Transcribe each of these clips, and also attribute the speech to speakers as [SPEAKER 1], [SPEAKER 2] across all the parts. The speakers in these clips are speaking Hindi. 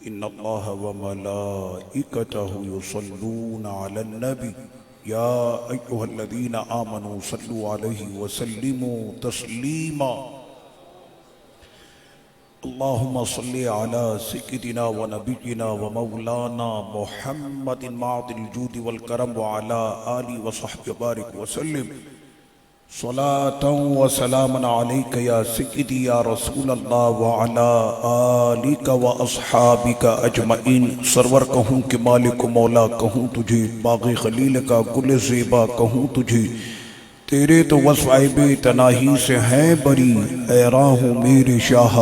[SPEAKER 1] इन्नल्लाह व मलाइकतहु युसल्लूना अलन नबी या अय्युहल्लज़ीना आमनू सल्लु अलैहि व सल्लिमू तस्लीमा। अल्लाहुम्मा सल्लि अला सय्यिदिना व नबिय्यिना व मौलाना मुहम्मदिन मादिल जूदि वल करम व अला आलि व सहबि बारिक व सल्लिम सलातन व सलामन अलैका या सय्यिदी या रसूल अल्लाह व अला आलिका व अस्हाबिका अजमईन। सरवर कहूँ कि मालिक मौला कहूँ तुझे, बाग़े खलील का गुल ज़ेबा कहूँ तुझे, तेरे तो वस्फ़ तनाही से हैं बरी, ऐ राहूं मेरे शाह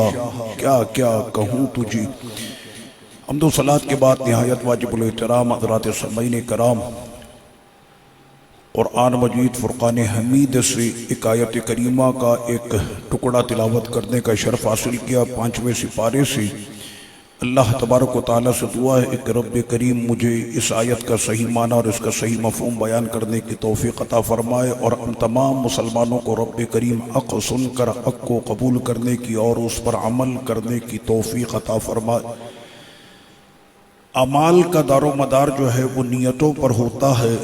[SPEAKER 1] क्या क्या कहूँ तुझे। हम्दो सलात के बाद निहायत वाजिबुल एहतराम हज़रात सामईन कराम कुरान मजीद फ़ुरक़ान हमीद से एक आयत करीमा का एक टुकड़ा तिलावत करने का शर्फ हासिल किया। 5वें सिपारे से अल्लाह तबारक व तआला से दुआ है कि रब्बे करीम मुझे इस आयत का सही माना और इसका सही मफ़हूम बयान करने की तौफ़ीक़ अता फ़रमाए और हम तमाम मुसलमानों को रब्बे करीम हक़ सुनकर हक़ को कबूल करने की और उस पर अमल करने की तौफ़ीक़ अता फ़रमाए। अमाल का दारो मदार जो है वो नीयतों पर होता है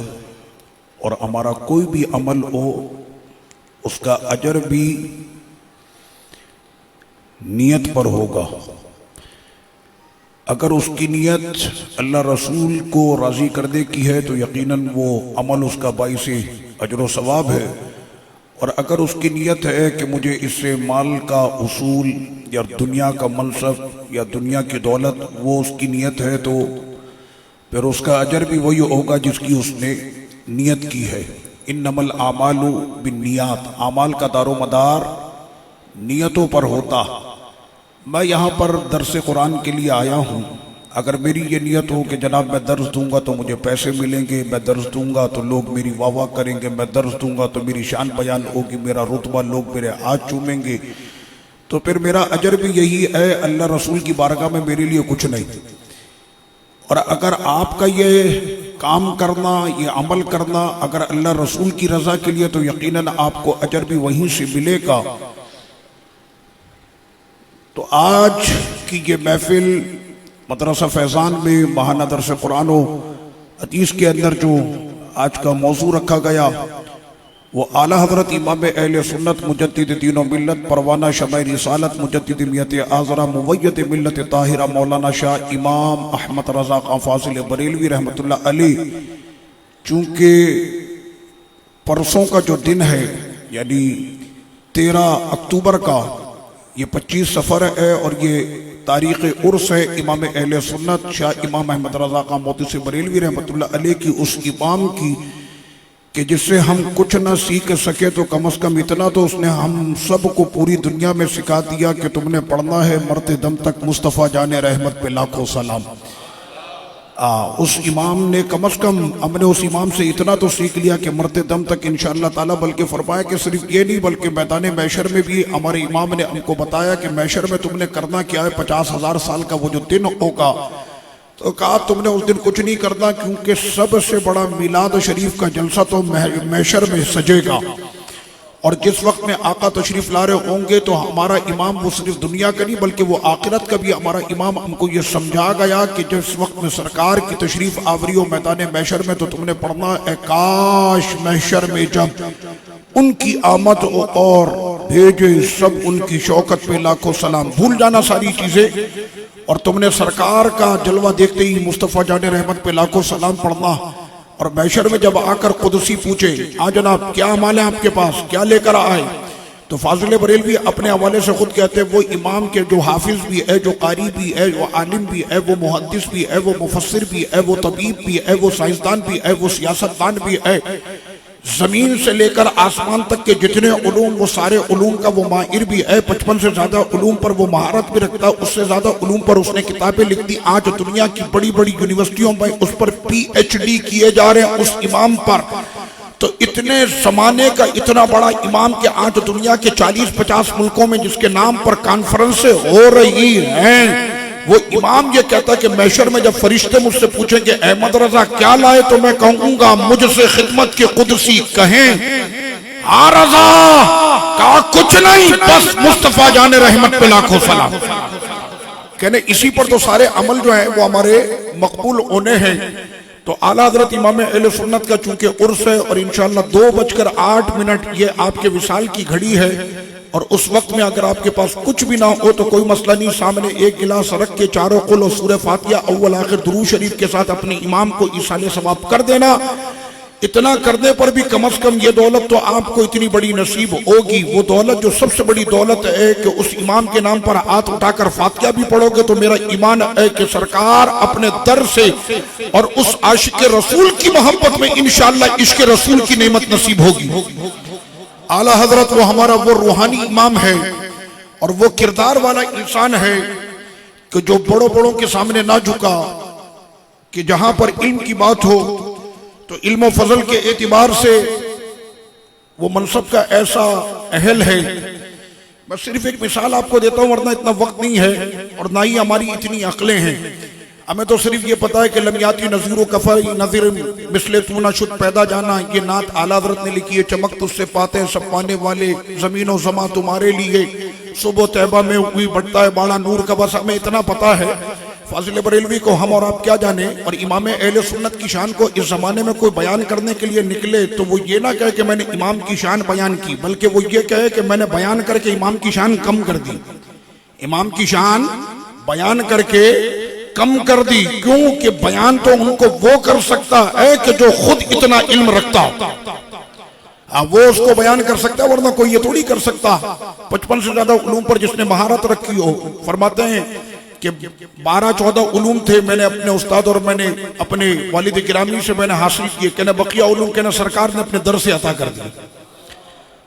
[SPEAKER 1] और हमारा कोई भी अमल हो उसका अजर भी नीयत पर होगा। अगर उसकी नीयत अल्लाह रसूल को राज़ी करने की है तो यकीनन वो अमल उसका बाइसे अजर व सवाब है। और अगर उसकी नीयत है कि मुझे इससे माल का उसूल या दुनिया का मनसब या दुनिया की दौलत, वो उसकी नीयत है तो फिर उसका अजर भी वही होगा जिसकी उसने नियत की है। इन्नमल आमालु बिन्नियात, आमाल का दारो मदार नियतों पर होता। मैं यहाँ पर दर्स कुरान के लिए आया हूँ। अगर मेरी ये नियत हो कि जनाब मैं दर्स दूंगा तो मुझे पैसे मिलेंगे, मैं दर्स दूंगा तो लोग मेरी वाह वाह करेंगे, मैं दर्स दूंगा तो मेरी शान बयान होगी, मेरा रुतबा लोग मेरे हाथ चूमेंगे, तो फिर मेरा अजर भी यही है, अल्लाह रसूल की बारगाह में मेरे लिए कुछ नहीं। और अगर आपका ये काम करना, ये अमल करना अगर अल्लाह रसूल की रज़ा के लिए तो यकीनन आपको अजर भी वहीं से मिलेगा। तो आज की ये महफिल मदरसा फैज़ान में महाना दर्स कुरान व हदीस के अंदर जो आज का मौजू रखा गया वो आला हज़रत इमाम अहले सुन्नत मुजद्दिद दीन व मिल्लत परवाना शमए रिसालत मुजद्दिद मियत आज़रा मुवय्यद मिल्लत ताहिरा मौलाना शाह इमाम अहमद रज़ा खां फ़ाज़िल बरेलवी रहमतुल्लाह अलैह। चूँकि परसों का जो दिन है यानी 13 अक्टूबर का, ये 25 सफ़र है और ये तारीख़ उर्स है इमाम अहले सुन्नत शाह इमाम अहमद रज़ा खां मोहद्दिस बरेलवी रहमतुल्लाह अलैह की, उस इमाम की कि जिससे हम कुछ ना सीख सके तो कम अज़ कम इतना तो उसने हम सब को पूरी दुनिया में सिखा दिया कि तुमने पढ़ना है मरते दम तक मुस्तफ़ा जाने रहमत पे लाखों सलाम। उस इमाम ने कम अज़ कम, हमने उस इमाम से इतना तो सीख लिया कि मरते दम तक इंशाअल्लाह ताला, बल्कि फरमाया कि सिर्फ ये नहीं बल्कि मैदान मैशर में भी हमारे इमाम ने हमको बताया कि मैशर में तुमने करना क्या है। 50,000 साल का वो जो दिन होगा, तो कहा तुमने उस दिन कुछ नहीं करना क्योंकि सबसे बड़ा मिलाद शरीफ का जलसा तो मैशर में सजेगा। और जिस वक्त में आका तशरीफ ला रहे होंगे तो हमारा इमाम वो सिर्फ दुनिया का नहीं बल्कि वो आखिरत का भी हमारा इमाम हमको ये समझा गया कि जिस वक्त में सरकार की तशरीफ आवरी हो मैदान मैशर में तो तुमने पढ़ना है, काश मैशर में जब उनकी आमद हो और भेजे सब उनकी शौकत पे लाखों सलाम। भूल जाना सारी चीजें और तुमने सरकार का जलवा देखते ही मुस्तफ़ा जाने रहमत पे लाखों सलाम पढ़ना। और मैशर में जब आकर कुदसी पूछे, हाँ जनाब क्या माल है आपके पास, क्या लेकर आए, तो फाजिल बरेलवी अपने हवाले से खुद कहते हैं वो इमाम के जो हाफिज भी है, जो कारी भी है, वो आलिम भी है, वो मुहद्दिस भी है, वो मुफस्सिर भी है, वो तबीब भी है, वो साइंसदान भी है, वो सियासतदान भी है, जमीन से लेकर आसमान तक के जितने उलूम वो सारे उलूम का वो माहिर भी है। 55 से ज्यादा उलूम पर वो महारत भी रखता है, उससे ज्यादा उलूम पर उसने किताबें लिख दी। आज दुनिया की बड़ी बड़ी यूनिवर्सिटियों में उस पर PhD किए जा रहे हैं उस इमाम पर। तो इतने जमाने का इतना बड़ा इमाम के आज दुनिया के 40-50 मुल्कों में जिसके नाम पर कॉन्फ्रेंसें हो रही हैं, वो इमाम ये कहता है कि मैशर में जब फरिश्ते मुझसे पूछेंगे अहमद रजा क्या लाए तो मैं कहूंगा मुझसे खिदमत के कुदसी कहें हाँ रजा, कहा कुछ नहीं बस मुस्तफा जाने रहमत पे लाखों सलाम। कहने इसी पर तो सारे अमल जो है वो हमारे मकबूल होने हैं। तो आला हजरत इमाम अहले सुन्नत का चूंकि उर्स है और इंशाअल्लाह 2:08 ये आपके विसाल की घड़ी है, और उस वक्त में अगर आपके पास कुछ भी ना हो तो कोई मसला नहीं, सामने एक गिलास रख के चारों कुल और सूरह फातिहा अव्वल आखिर दुरूद शरीफ के साथ अपने इमाम को ईसाले सवाब कर देना। इतना करने पर भी कम से कम ये दौलत तो आपको इतनी बड़ी नसीब होगी। वो दौलत जो सबसे बड़ी दौलत है कि उस इमाम के नाम पर हाथ उठाकर फातिहा भी पढ़ोगे तो मेरा ईमान है कि सरकार अपने दर से और उस आशिक रसूल की मोहब्बत में इंशाअल्लाह इश्क रसूल की नेमत नसीब होगी। आला हजरत वो हमारा वो रूहानी इमाम है और वो किरदार वाला इंसान है कि जो बड़ों बड़ों के सामने ना झुका, कि जहां पर इल्म की बात हो तो इल्म फजल के एतिबार से वो मनसब का ऐसा अहल है। मैं सिर्फ एक मिसाल आपको देता हूं वरना इतना वक्त नहीं है और ना ही हमारी इतनी अकलें हैं। हमें तो सिर्फ ये पता है कि लमियाती नज़ीर कफ़र नज़ीर मिसले तूना शुद्ध पैदा जाना, ये नात आला हज़रत ने लिखी है। चमक तुझसे पाते हैं सब पाने वाले, ज़मीनो ज़मा तुम्हारे लिए, सुबह तैबा में हुई बढ़ता है बाड़ा नूर का। बस हमें इतना पता है। फाजिल बरेलवी को हम और आप क्या जाने। और इमाम अहले सुन्नत की शान को इस जमाने में कोई बयान करने के लिए निकले तो वो ये ना कहे कि मैंने इमाम की शान बयान की, बल्कि वो ये कहे कि मैंने बयान करके इमाम की शान कम कर दी। इमाम की शान बयान करके कम कर दी। क्यों कि बयान तो उनको वो कर सकता है कि जो खुद इतना इल्म रखता हो, वो उसको बयान कर सकता है, वरना कोई ये थोड़ी कर सकता। 55 से ज्यादा उलूम पर जिसने महारत रखी हो, फरमाते हैं कि 12-14 उलूम थे मैंने अपने उस्ताद और मैंने अपने वालिद गिरामी से मैंने हासिल किए। कहना बकिया उलूम कहना सरकार ने अपने दर से अता कर दी,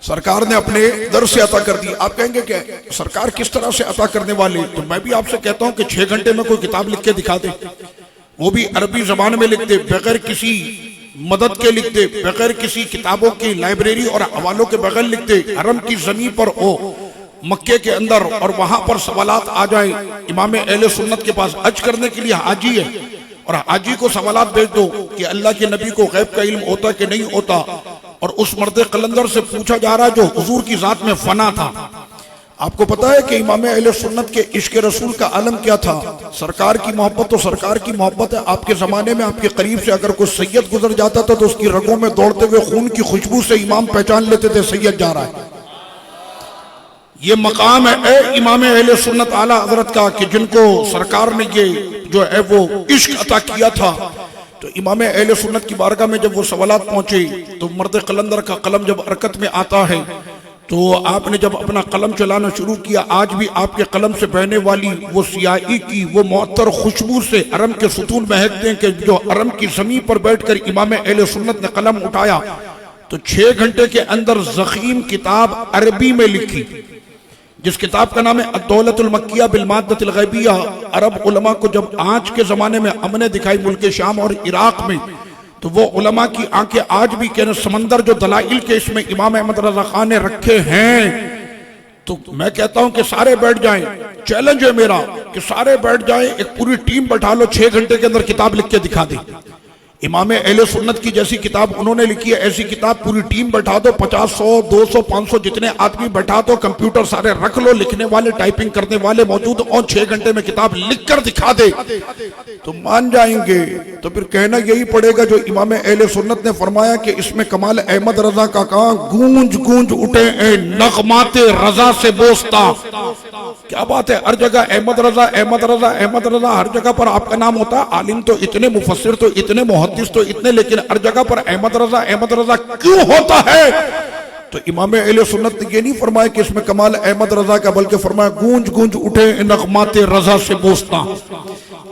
[SPEAKER 1] सरकार ने अपने दर से अता कर दी। आप कहेंगे कि सरकार किस तरह से अता करने वाले, तो मैं भी आपसे कहता हूं कि 6 घंटे में कोई किताब लिख के दिखा दे, वो भी अरबी जबान में लिख दे, बगैर किसी मदद के लिख दे, बगैर किसी किताबों की लाइब्रेरी और हवालों के बगैर लिख दे, हरम की जमीन पर हो मक्के के अंदर, और वहां पर सवालात आ जाए। इमाम अहले सुन्नत के पास हज करने के लिए हाजी है और हाजी को सवालात भेज दो कि अल्लाह के नबी को गैब का इल्म होता कि नहीं होता, और उस मर्द कलंदर से पूछा जा रहा है जो हुजूर की जात में फना था। आपको पता है कि इमाम अहले सुन्नत के इश्क रसूल का आलम क्या था? सरकार की मोहब्बत तो सरकार की मोहब्बत है। आपके जमाने में आपके करीब से अगर कोई सैयद गुजर जाता था तो उसकी रगों में दौड़ते हुए खून की खुशबू से इमाम पहचान लेते थे सैयद जा रहा है। ये मकाम है इमाम अहले सुन्नत आला हजरत का कि जिनको सरकार ने ये जो है वो इश्क अता किया था। तो इमाम अहले सुन्नत की बारगाह में जब वो सवालात पहुंचे तो मर्द कलंदर का कलम जब हरकत में आता है तो आपने जब अपना कलम चलाना शुरू किया, आज भी आपके कलम से बहने वाली वो सियाही की वो मुअत्तर खुशबू से हरम के सुतून महकते हैं कि जो हरम की जमीन पर बैठकर इमाम अहले सुन्नत ने कलम उठाया तो 6 घंटे के अंदर ज़ख़ीम किताब अरबी में लिखी, जिस किताब का नाम है अद-दौलतुल मक्किया बिल माद्दतिल गैबिया। अरब उलमा को जब आज के जमाने में अमने दिखाई मुल्क शाम और इराक में, तो वो उलमा की आंखें आज भी कहने समंदर जो दलाइल के इसमें इमाम अहमद रज़ा खान ने रखे हैं। तो मैं कहता हूं कि सारे बैठ जाएं, चैलेंज है मेरा कि सारे बैठ जाएं, एक पूरी टीम बैठा लो, 6 घंटे के अंदर किताब लिख के दिखा दे। इमाम अहले सुन्नत की जैसी किताब उन्होंने लिखी है, ऐसी किताब पूरी टीम बैठा दो, 50, 100, 200, 500 जितने आदमी बैठा दो, कंप्यूटर सारे रख लो, लिखने वाले टाइपिंग करने वाले मौजूद, और 6 घंटे में किताब लिख कर दिखा दे तो मान जाएंगे। तो फिर कहना यही पड़ेगा जो इमाम अहले सुन्नत ने फरमाया कि इसमें कमाल अहमद रजा का कहा, गूंज गूंज उठे नगमाते रजा से बोसता। क्या बात है, हर जगह अहमद रजा अहमद रजा अहमद रजा, हर जगह पर आपका नाम होता है। आलिम तो इतने, मुफस्सिर तो इतने, मुहद्दिस तो इतने, लेकिन हर जगह पर अहमद रजा क्यों होता है? तो इमाम अहले सुन्नत ने ये नहीं फरमाया कि इसमें कमाल अहमद रजा का, बल्कि फरमाया गूंज गूंज उठे नगमाते रजा से बोसता।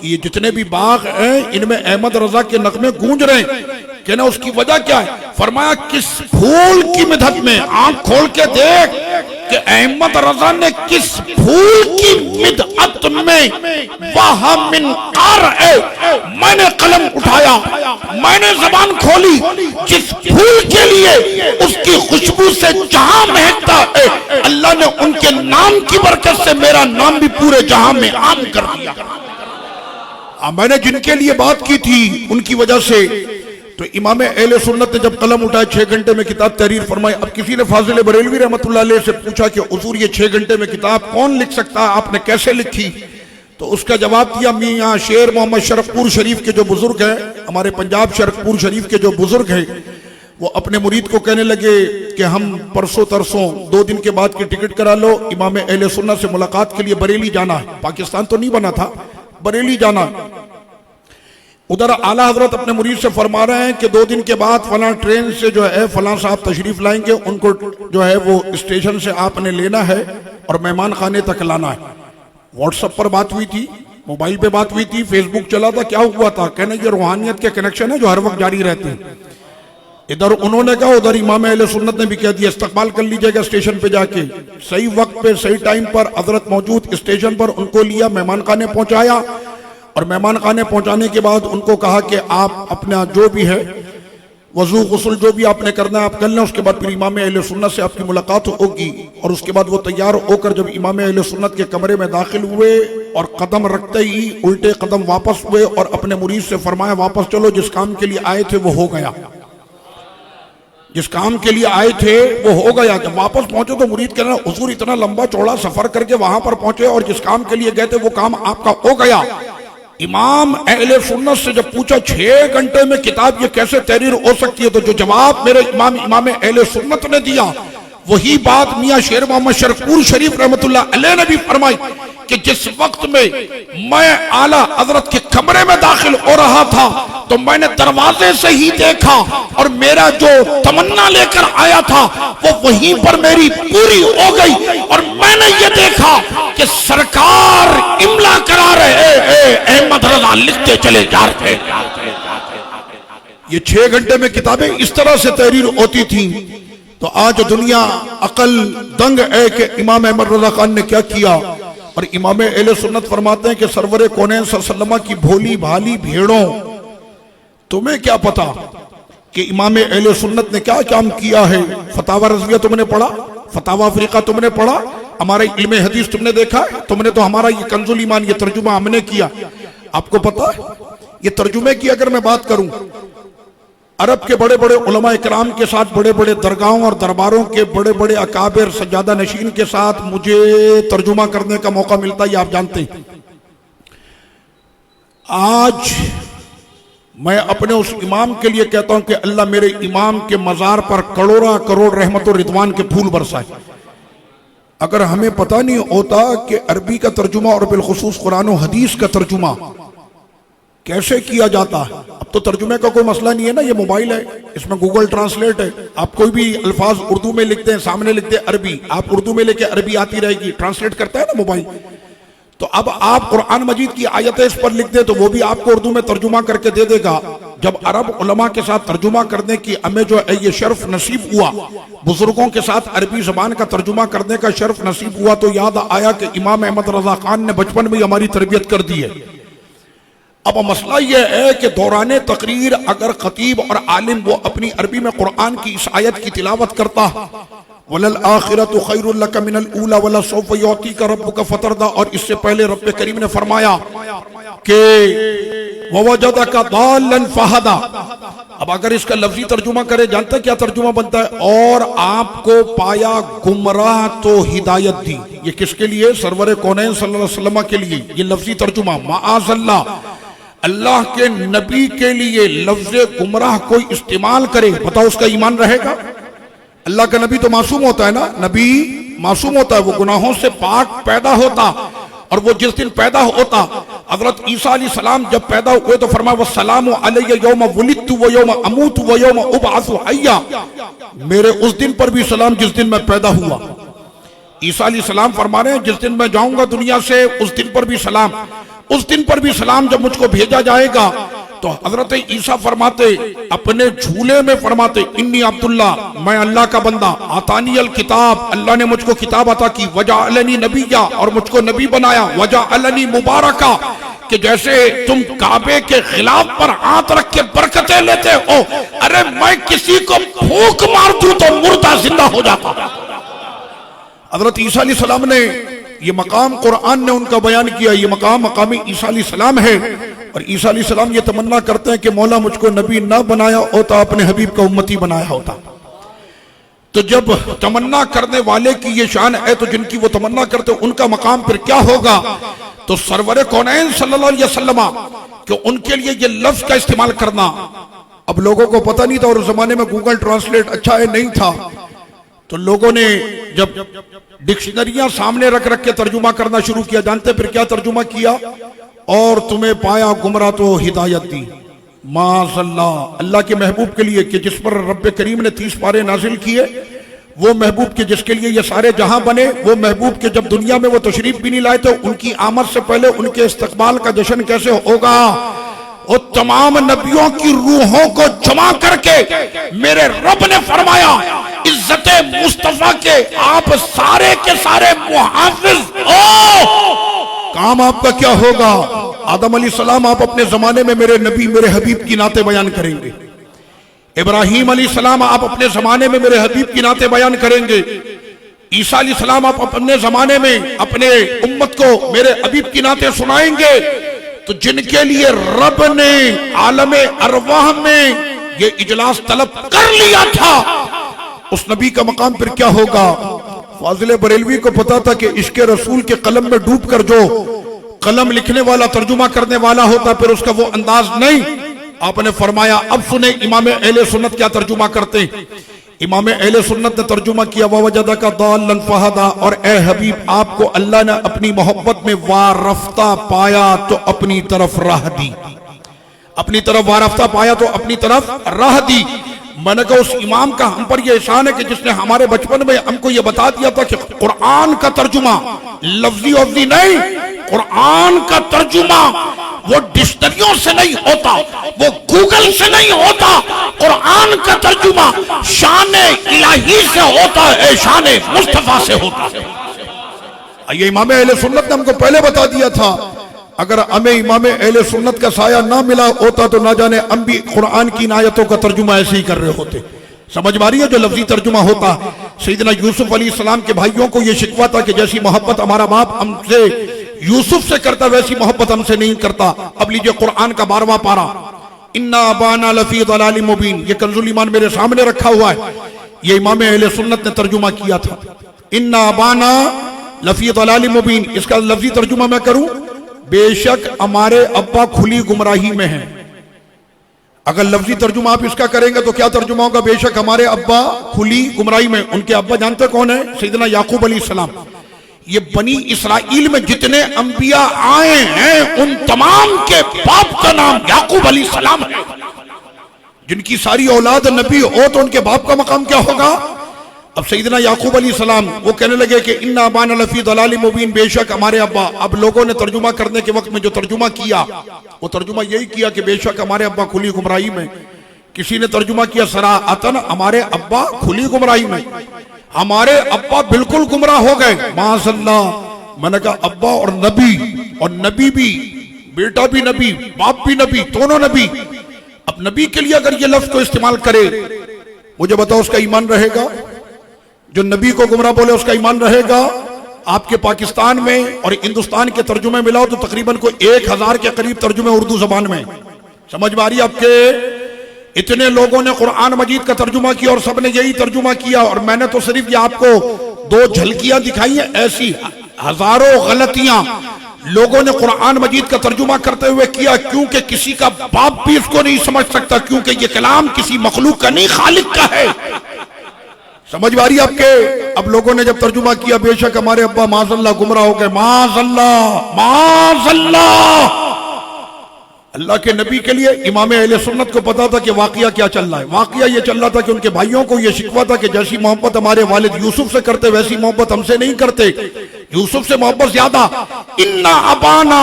[SPEAKER 1] ये जितने भी बाग हैं इनमें अहमद रजा के नगमे गूंज रहे हैं। कहना उसकी वजह क्या है? फरमाया किस फूल की मिधत में, आंख खोल के देख कि अहमद रजा ने किस फूल की मिदअत में वहा मिन कार है। मैंने कलम उठाया, मैंने जबान खोली, जिस फूल के लिए उसकी खुशबू से जहां महकता है, अल्लाह ने उनके नाम की बरकत से मेरा नाम भी पूरे जहां में आम कर दिया। मैंने जिनके लिए बात की थी उनकी वजह से। तो इमाम अहले सुन्नत ने जब कलम उठाया 6 घंटे में किताब तहरीर फरमाई। अब किसी ने फाजिल बरेलवी रहमतुल्लाह अलैह से पूछा कि हुजूर ये 6 घंटे में किताब कौन लिख सकता है, आपने कैसे लिखी? तो उसका जवाब दिया मियाँ शेर मोहम्मद शरफपुर शरीफ के जो बुजुर्ग हैं, हमारे पंजाब शरफपुर शरीफ के जो बुजुर्ग हैं, वो अपने मुरीद को कहने लगे कि हम परसों तरसों 2 दिन के बाद की टिकट करा लो, इमाम अहले सुन्नत से मुलाकात के लिए बरेली जाना है। पाकिस्तान तो नहीं बना था, बरेली जाना है। उधर आला हजरत अपने मुरीद से फरमा रहे हैं कि 2 दिन के बाद फलां ट्रेन से जो है फलां साहब तशरीफ लाएंगे, उनको जो है वो स्टेशन से आपने लेना है और मेहमान खाने तक लाना है। व्हाट्सएप पर बात हुई थी, मोबाइल पे बात हुई थी, फेसबुक चला था, क्या हुआ था? कहने ये रूहानियत के कनेक्शन है जो हर वक्त जारी रहते हैं। इधर उन्होंने कहा, उधर इमाम अहले सुन्नत ने भी कह दिया इस्तकबाल कर लीजिएगा स्टेशन पे जाके। सही वक्त पे सही टाइम पर हजरत मौजूद स्टेशन पर उनको लिया, मेहमान खाने पहुंचाया और मेहमान खाने पहुंचाने के बाद उनको कहा कि आप अपना जो भी है वजू गुस्ल जो भी आपने करना है आप कर लें, उसके बाद फिर इमाम अहले सुन्नत से आपकी मुलाकात होगी। और उसके बाद वो तैयार होकर जब इमाम अहले सुन्नत के कमरे में दाखिल हुए और कदम रखते ही उल्टे कदम वापस हुए और अपने मुरीद से फरमाया वापस चलो, जिस काम के लिए आए थे वो हो गया, जिस काम के लिए आए थे वो हो गया। जब वापस पहुंचे तो मुरीद कहना हुजूर इतना लंबा चौड़ा सफर करके वहां पर पहुंचे और जिस काम के लिए गए थे वो काम आपका हो गया। इमाम अहले सुन्नत से जब पूछा 6 घंटे में किताब ये कैसे तहरीर हो सकती है, तो जो जवाब मेरे इमाम अहले सुन्नत ने दिया वही बात मियाँ शेर मोहम्मद शरफपुर शरीफ रहमतुल्लाह अलैह ने भी फरमाई कि जिस वक्त में मैं आला हजरत के कमरे में दाखिल हो रहा था तो मैंने दरवाजे से ही देखा और मेरा जो तमन्ना लेकर आया था वो वहीं पर मेरी पूरी हो गई और मैंने ये देखा कि सरकार इमला करा रहे, अहमद रजा लिखते चले जा रहे। ये 6 घंटे में किताबें इस तरह से तहरीर होती थी। तो आज दुनिया अकल दंग है कि इमाम अहमद रजा खान ने क्या किया। और इमाम अहले सुन्नत फरमाते हैं कि सरवरे कौनैन सल्लल्लाहु की भोली भाली भेड़ों, तुम्हें क्या पता कि इमाम अहले सुन्नत ने क्या काम किया है। फतावा रज़विया तुमने पढ़ा, फतावा अफ्रीका तुमने पढ़ा, हमारा इल्मे हदीस तुमने देखा, तुमने तो हमारा ये कंजुल ईमान ये तर्जुमा हमने किया। आपको पता ये तर्जुमे की अगर मैं बात करूं, अरब के बड़े बड़े उलमा इकराम के साथ, बड़े बड़े दरगाहों और दरबारों के बड़े बड़े अकाबिर सज्जादा नशीन के साथ मुझे तर्जुमा करने का मौका मिलता है, आप जानते हैं। आज मैं अपने उस इमाम के लिए कहता हूं कि अल्लाह मेरे इमाम के मजार पर करोड़ा करोड़ रहमत और रिदवान के फूल बरसाए। अगर हमें पता नहीं होता कि अरबी का तर्जुमा और बिलखुसूस कुरान और हदीस का तर्जुमा कैसे किया जाता है। अब तो तर्जुमे का कोई मसला नहीं है ना, ये मोबाइल है, इसमें गूगल ट्रांसलेट है, आप कोई भी अल्फाज उर्दू में लिखते हैं, सामने लिखते हैं अरबी, आप उर्दू में लेके अरबी आती रहेगी, ट्रांसलेट करता है ना मोबाइल। तो अब आप कुरान मजीद की आयतें इस पर लिख दें तो वो भी आपको उर्दू में तर्जुमा करके दे देगा। जब अरब उलमा के साथ तर्जुमा करने की हमें जो है ये शर्फ नसीब हुआ, बुजुर्गों के साथ अरबी जबान का तर्जुमा करने का शर्फ नसीब हुआ, तो याद आया कि इमाम अहमद रजा खान ने बचपन में हमारी तरबियत कर दी है। अब मसला यह है कि दौरान तकरीर अगर खतीब और आलिम वो अपनी अरबी में कुरान की इस आयत की तिलावत करता, वलल आखिरतु खैरुल लका मिनल ऊला वला सौफ युअतीका रब्बुका फतरदा, और इससे पहले रब्बे करीम ने फरमाया कि ववजदका दाल्लन फहदा। अब अगर इसका लफ्जी तर्जुमा करे, जानते क्या तर्जुमा बनता है? और आपको पाया गुमराह तो हिदायत दी। ये किसके लिए? सरवरे कौनैन सल्लल्लाहु अलैहि वसल्लम के लिए ये लफ्जी तर्जुमा। माअज़ल्लाह, अल्लाह के नबी के लिए लफ्ज गुमराह कोई इस्तेमाल करे, बताओ उसका ईमान रहेगा? अल्लाह का नबी तो मासूम होता है ना, नबी मासूम होता है, वो गुनाहों से पाक पैदा होता। और वो जिस दिन पैदा होता, हजरत ईसा अलैहिस्सलाम जब पैदा हुए तो फरमाया वस्सलामु अलैया यौम वुलिदतु व यौम अमूतु व यौम उबअसु हय्या, मेरे उस दिन पर भी सलाम जिस दिन मैं पैदा हुआ। ईसा अलैहिस्सलाम फरमा रहे हैं जिस दिन मैं जाऊंगा दुनिया से उस दिन पर भी सलाम, उस दिन पर भी सलाम जब मुझको भेजा जाएगा। तो हजरत ईसा फरमाते, अपने झूले में फरमाते, इन्नी अब्दुल्ला, मैं अल्लाह का बंदा, आतानी अल किताब, अल्लाह ने मुझको किताब अता की, वजाअलनी नबिय्या, और मुझको नबी बनाया, वजाअलनी मुबारका, कि जैसे तुम काबे के खिलाफ पर हाथ रख के बरकतें लेते हो, अरे मैं किसी को फूंक मार दूं तो मुर्दा जिंदा हो जाता। हजरत ईसा अलैहिस्सलाम ने ये मकाम कुरान ने उनका बयान किया, ये मकाम मकामी ईसा अलैहिस्सलाम है। और ईसा अलैहिस्सलाम ये तमन्ना करते हैं कि मौला मुझको नबी ना बनाया होता, अपने हबीब का उम्मती बनाया होता। तो जब तमन्ना करने वाले की ये शान है तो जिनकी वो तमन्ना करते उनका मकाम फिर क्या होगा। तो सरवरे कौनैन सल्लल्लाहु अलैहि वसल्लम कि उनके लिए ये लफ्ज का इस्तेमाल करना, अब लोगों को पता नहीं था और उस जमाने में गूगल ट्रांसलेट अच्छा है नहीं था, तो लोगों ने जब डिक्शनरियां सामने रख रख के तर्जुमा करना शुरू किया, जानते फिर क्या तर्जुमा किया, और तुम्हें पाया गुमराह तो हिदायत दी। माशअल्लाह, अल्लाह के महबूब के लिए कि जिस पर रब्बे करीम ने 30 पारे नाजिल किए, वो महबूब के जिसके लिए ये सारे जहां बने, वो महबूब के जब दुनिया में वो तशरीफ भी नहीं लाए तो उनकी आमद से पहले उनके इस्तकबाल का जश्न कैसे होगा। वो तमाम नबियों की रूहों को जमा करके मेरे रब ने फरमाया इज्जत मुस्तफा के आप सारे के सारे मुहाफिज हो। काम आपका क्या होगा। आदम अलैहिस्सलाम आप अपने जमाने में मेरे नबी मेरे हबीब की नाते बयान करेंगे। इब्राहीम अलैहिस्सलाम आप अपने जमाने में मेरे हबीब की नाते बयान करेंगे। ईसा अलैहिस्सलाम आप अपने जमाने में अपने उम्मत को मेरे हबीब की नाते सुनाएंगे। तो जिनके लिए रब ने आलम अरवाह में ये इजलास तलब कर लिया था, उस नबी का मकाम फिर क्या होगा। फाजिल बरेलवी को पता था कि इश्क रसूल के कलम में डूब कर जो कलम लिखने वाला तर्जुमा करने वाला होता फिर उसका वो अंदाज नहीं। आपने फरमाया अब सुने इमाम अहले सुन्नत क्या तर्जुमा करते। इमाम अहले सुन्नत ने तर्जुमा किया ववजदा का दालन फहदा, और ए हबीब आपको अल्लाह ने अपनी मोहब्बत में वारफ्ता पाया तो अपनी तरफ राह दी, अपनी तरफ वारफ्ता पाया तो अपनी तरफ राह दी। मैंने कहा उस इमाम का हम पर यह एहसान है कि जिसने हमारे बचपन में हमको यह बता दिया था कि कुरान का तर्जुमा लफ्जी वफ्जी नहीं, कुरान का तर्जुमा वो डिक्शनरियों से नहीं होता, वो गूगल से नहीं होता। कुरान का तर्जुमा शान इलाही से होता है, शान मुस्तफा से होता है। ये इमाम अहले सुन्नत ने हमको पहले बता दिया था। अगर हमें इमाम अहले सुन्नत का साया ना मिला होता तो ना जाने हम भी कुरान की आयतों का तर्जुमा ऐसे ही कर रहे होते। समझ मारी है जो लफ्जी तर्जुमा होता। सैयदना यूसुफ अलैहिस्सलाम के भाइयों को यह शिकवा था कि जैसी मोहब्बत हमारा बाप हमसे यूसुफ से करता वैसी मोहब्बत हमसे नहीं करता। अब लीजिए कुरान का 12वां पारा, इन्ना अबाना लफी दलालिम मुबीन, ये कंजुल ईमान मेरे सामने रखा हुआ है। ये इमाम अहले सुन्नत ने तर्जुमा किया था, इन्ना अबाना लफी दलालिम मुबीन। इसका लफ्जी तर्जुमा मैं करूं, बेशक हमारे अब्बा खुली गुमराही में हैं। अगर लफ्जी तर्जुमा आप इसका करेंगे तो क्या तर्जुमा होगा, बेशक हमारे अब्बा खुली गुमराही में। उनके अब्बा जानते कौन है, सैयदना याकूब अलैहिस्सलाम। ये बनी इसराइल में जितने अंबिया आए हैं उन तमाम के बाप का नाम याकूब अलैहिस्सलाम है। जिनकी सारी औलाद नबी हो तो उनके बाप का मकाम क्या होगा। अब सैयदना याकूब अलैहिस्सलाम वो कहने लगे कि इन्ना अबाना लफी दलालिम मुबीन, बेशक हमारे अब्बा। अब लोगों ने तर्जुमा करने के वक्त में जो तर्जुमा किया वो तर्जुमा यही किया कि बेशक हमारे अब्बा खुली गुमराही में। किसी ने तर्जुमा किया सराअतन, हमारे अब्बा खुली गुमराही में, हमारे अब्बा बिल्कुल गुमराह हो गए। माशअल्लाह। मैंने कहा अब्बा और नबी भी, बेटा भी नबी, बाप भी नबी, दोनों नबी। अब नबी के लिए अगर ये लफ्ज को इस्तेमाल करे, मुझे बताओ उसका ईमान रहेगा। जो नबी को गुमराह बोले उसका ईमान रहेगा। आपके पाकिस्तान में और हिंदुस्तान के तर्जुमे मिलाओ तो तकरीबन को 1000 के करीब तर्जुमे उर्दू जबान में। समझ में आ रही है आपके। इतने लोगों ने कुरान मजीद का तर्जुमा किया और सबने यही तर्जुमा किया। और मैंने तो सिर्फ ये आपको 2 झलकियां दिखाई हैं, ऐसी हजारों गलतियां लोगों ने कुरान मजीद का तर्जुमा करते हुए किया, क्योंकि किसी का बाप भी इसको नहीं समझ सकता, क्योंकि ये कलाम किसी मखलूक का नहीं खालिक का है। समझ में आ रही है आपके। अब लोगों ने जब तर्जुमा किया बेशक हमारे अब्बा माज़अल्लाह गुमराह हो गए, माज़अल्लाह माज़अल्लाह। अल्लाह के नबी के लिए इमाम अहले सुन्नत को पता था कि वाकया क्या चल रहा है। वाकया ये चल रहा था कि उनके भाइयों को ये शिकवा था कि जैसी मोहब्बत हमारे वालिद यूसुफ से करते वैसी मोहब्बत हमसे नहीं करते, यूसुफ से मोहब्बत ज्यादा। इन्ना अबाना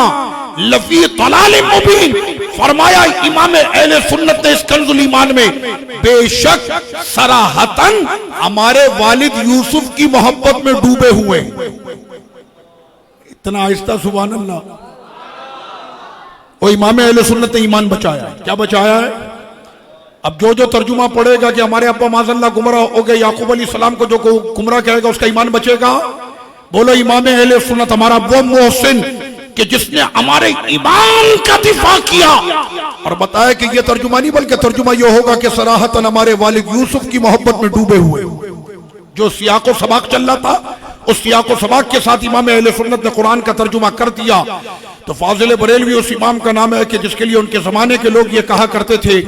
[SPEAKER 1] लफी दलालिम मुबीन, फरमाया इमाम अहले सुन्नत ने इस कंजुल ईमान में, बेशक सराहतन हमारे वालिद यूसुफ की मोहब्बत में डूबे हुए। इतना आहिस्ता, सुभान अल्लाह। वो इमाम अहले सुन्नत ने ईमान बचाया है। क्या बचाया है। अब जो तर्जुमा पड़ेगा कि हमारे अब्बा माज़अल्लाह गुमराह हो गए, याकूब अलैहिस्सलाम को जो गुमराह कहेगा उसका ईमान बचेगा। बोलो इमाम अहले सुन्नत हमारा वो मोहसिन कि जिसने हमारे ईमान का दिफा किया और बताया कि ये तर्जुमा नहीं बल्कि तर्जुमा ये होगा कि सराहतन हमारे वालिद यूसुफ की मोहब्बत में डूबे हुए। जो सियाको सबाक चल रहा था उस सियाको सबाक के साथ इमाम अहले सुन्नत ने कुरान का तर्जुमा कर दिया। तो फाजिल बरेलवी उस इमाम का नाम है कि जिसके लिए उनके जमाने के लोग ये कहा करते थे,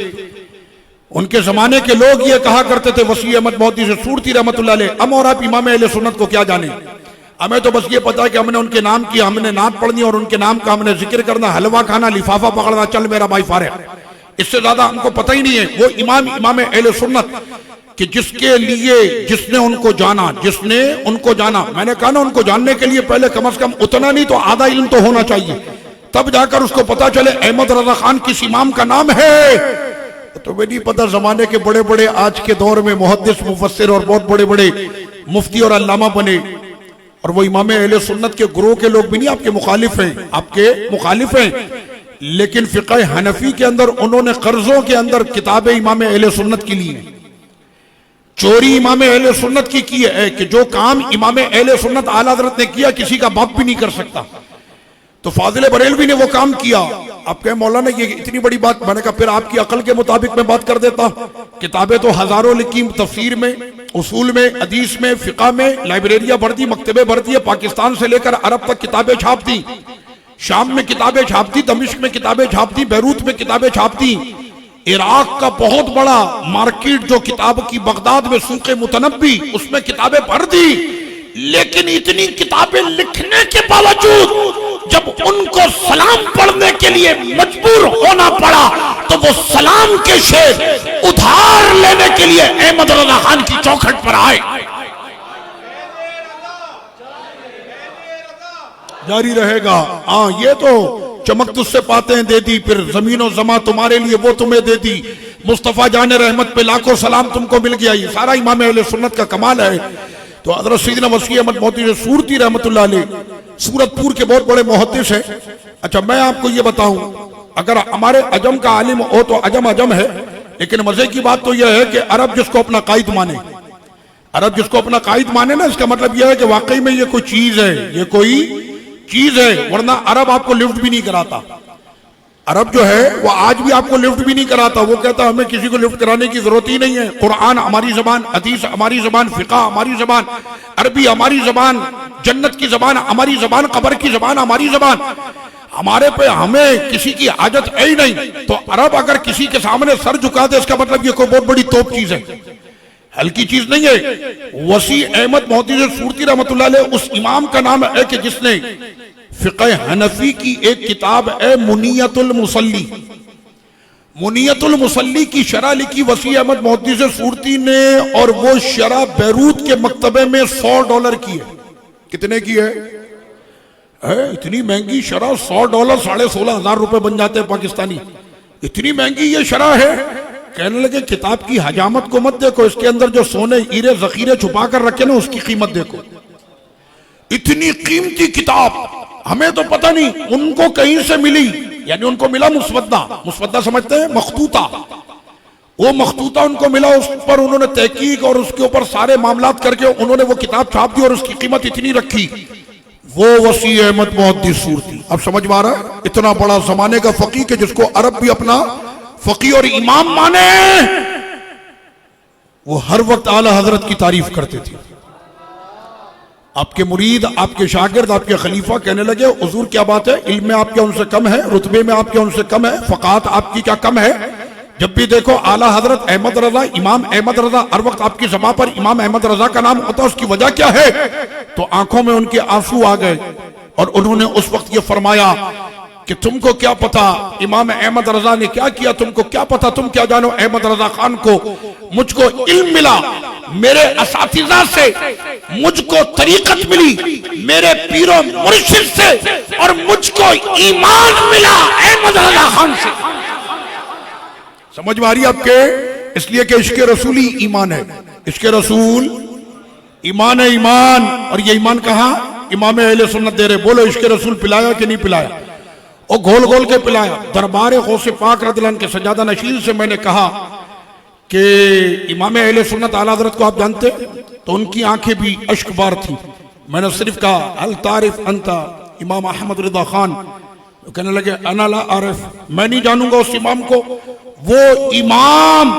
[SPEAKER 1] उनके जमाने के लोग ये कहा करते थे, वसी अहमद मोहद्दिस सूरती रहमतुल्लाह अलैह। हम और आप इमाम अहले सुन्नत को क्या जाने, हमें तो बस ये पता है कि हमने उनके नाम की हमने नात पढ़नी और उनके नाम का हमने जिक्र करना, हलवा खाना, लिफाफा पकड़ना, चल मेरा भाई फारिग, इससे ज्यादा हमको पता ही नहीं है। वो इमाम अहले सुन्नत कि जिसके लिए जिसने उनको जाना, मैंने कहा ना उनको जानने के लिए पहले कम से कम उतना नहीं तो आधा इल्म तो होना चाहिए, तब जाकर उसको पता चले अहमद रजा खान किस इमाम का नाम है। तो मैं नहीं पता जमाने के बड़े बड़े आज के दौर में मुहद्दिस मुफस्सिर और बहुत बड़े बड़े मुफ्ती और अल्लामा बने, और वो इमाम अहले सुन्नत के गुरोह के लोग भी नहीं आपके मुखालिफ हैं, लेकिन फिक़ह हनफी के अंदर उन्होंने कर्जों के अंदर किताबें इमाम अहले सुन्नत की ली है। चोरी इमाम अहले सुन्नत की है कि जो काम इमाम अहले सुन्नत आला हज़रत ने किया किसी का बाप भी नहीं कर सकता। तो फाजिल बरेलवी ने वो काम किया। आप कहें मौलाना ये इतनी बड़ी बात, मैंने कहा फिर आपकी अकल के मुताबिक मैं बात कर देता। किताबें तो हजारों लिखी, तफसीर में, उसूल में, हदीस में, फिक़ा में, लाइब्रेरियां भर दी, मकतबे भर दिए, पाकिस्तान से लेकर अरब तक किताबें छाप दी, शाम में किताबें छाप दी, दमिश्क में किताबें छाप दी, बैरूत में किताबें छाप दी। इराक का बहुत बड़ा मार्केट जो किताब की बगदाद में सूक़े मुतनब्बी, उसमें किताबें भर दी। लेकिन इतनी किताबें लिखने के बावजूद जब उनको सलाम पढ़ने के लिए मजबूर होना पड़ा तो वो सलाम के शेर उधार लेने के लिए अहमद रजा खान की चौखट पर आए। जारी रहेगा। हाँ, ये तो चमक तुझसे पाते हैं दे दी, फिर जमीनो जमा तुम्हारे लिए वो तुम्हें दे दी, मुस्तफा जाने रहमत पे लाखों सलाम तुमको मिल गया। ये सारा इमाम अहले सुन्नत का कमाल है। तो हज़रत सैयदना वसी अहमद मोहद्दिस सूरती रहमतुल्लाह अलैह सूरतपुर के बहुत बड़े मुहद्दिस हैं। अच्छा, मैं आपको ये बताऊं, अगर हमारे अजम का आलिम हो तो अजम है, लेकिन मजे की बात तो यह है कि अरब जिसको अपना कायद माने, ना, इसका मतलब यह है कि वाकई में ये कोई चीज है, वरना अरब आपको लिफ्ट भी नहीं कराता। अरब जो है वो आज भी आपको लिफ्ट भी नहीं कराता। वो कहता हमें किसी को लिफ्ट कराने की जरूरत ही नहीं है। कुरान हमारी जबान, हदीस हमारी जबान, फिक़ा हमारी जबान, अरबी हमारी जबान, जन्नत की जबान हमारी जबान, कब्र की जबान हमारी जबान, हमारे पे हमें किसी की हाजत है ही नहीं। तो अरब अगर किसी के सामने सर झुका दे, इसका मतलब ये कोई बहुत बड़ी तोप चीज है, हल्की चीज नहीं है। वसी अहमद मोहद्दिस सूरती रहमतुल्लाह अलैह उस इमाम का नाम है कि जिसने फिक़ह हनफी की एक किताब है मुनियतुल मुसल्ली की शरह लिखी वसी अहमद मोहद्दिस सूरती ने, और वो शरह बैरूत के मकतबे में $100 की है। कितने की है? इतनी महंगी शरह, $100 16,500 रुपए बन जाते हैं पाकिस्तानी। इतनी महंगी ये शरह है। कहने लगे किताब की हजामत को मत देखो, इसके अंदर जो सोने हीरे जखीरे छुपा कर रखे ना उसकी कीमत देखो। इतनी कीमती किताब हमें तो पता नहीं उनको कहीं से मिली, यानी उनको मिला मुस्वद्दा समझते हैं, मखतूता, वो मखतूता उनको मिला, उस पर उन्होंने तहकीक और उसके ऊपर सारे मामलात करके उन्होंने वो किताब छाप दी और उसकी कीमत इतनी रखी। वो वसी अहमद मोहद्दिस सूरती, अब समझ में आ रहा है, इतना बड़ा जमाने का फकीह के जिसको अरब भी अपना फकीह और इमाम माने, वो हर वक्त आला हजरत की तारीफ करते थे। आपके मुरीद, आपके शागिर्द, आपके खलीफा कहने लगे हुजूर क्या बात है, इल्म में आपके उनसे कम है, रुतबे में आपके उनसे कम है, फ़क़ात आपकी क्या कम है। जब भी देखो आला हजरत अहमद रजा, इमाम अहमद रजा, हर वक्त आपकी ज़बान पर इमाम अहमद रजा का नाम होता है। उसकी वजह क्या है? तो आंखों में उनके आंसू आ गए और उन्होंने उस वक्त ये फरमाया कि तुमको क्या पता इमाम अहमद रजा ने क्या किया, तुमको क्या पता, तुम क्या जानो अहमद रजा खान को। मुझको इल्म मिला मेरे असातिज़ा से, मुझको तरीकत मिली मेरे पीरो मुर्शिद से, और मुझको ईमान मिला अहमद रजा खान से। समझ में आ रही आपके? इसलिए कि इश्क़ रसूली ईमान है, इश्क़ रसूल ईमान है, ईमान। और ये ईमान कहाँ इमाम अहले सुन्नत दे रहे। बोलो इश्क़ रसूल पिलाया कि नहीं पिलाया? और घोल घोल के पिलाया। दरबार गौसे पाक रज़ियल्लाहु अन्हु के सजादा नशीन से मैंने कहा कि इमाम अहले सुन्नत आला हज़रत को आप जानते, तो उनकी आंखें भी अश्क बार थी। मैंने सिर्फ कहा अल तारिफ अंता इमाम अहमद रिदा खान, तो कहने लगे अना ला आरिफ, मैं नहीं जानूंगा उस इमाम को। वो इमाम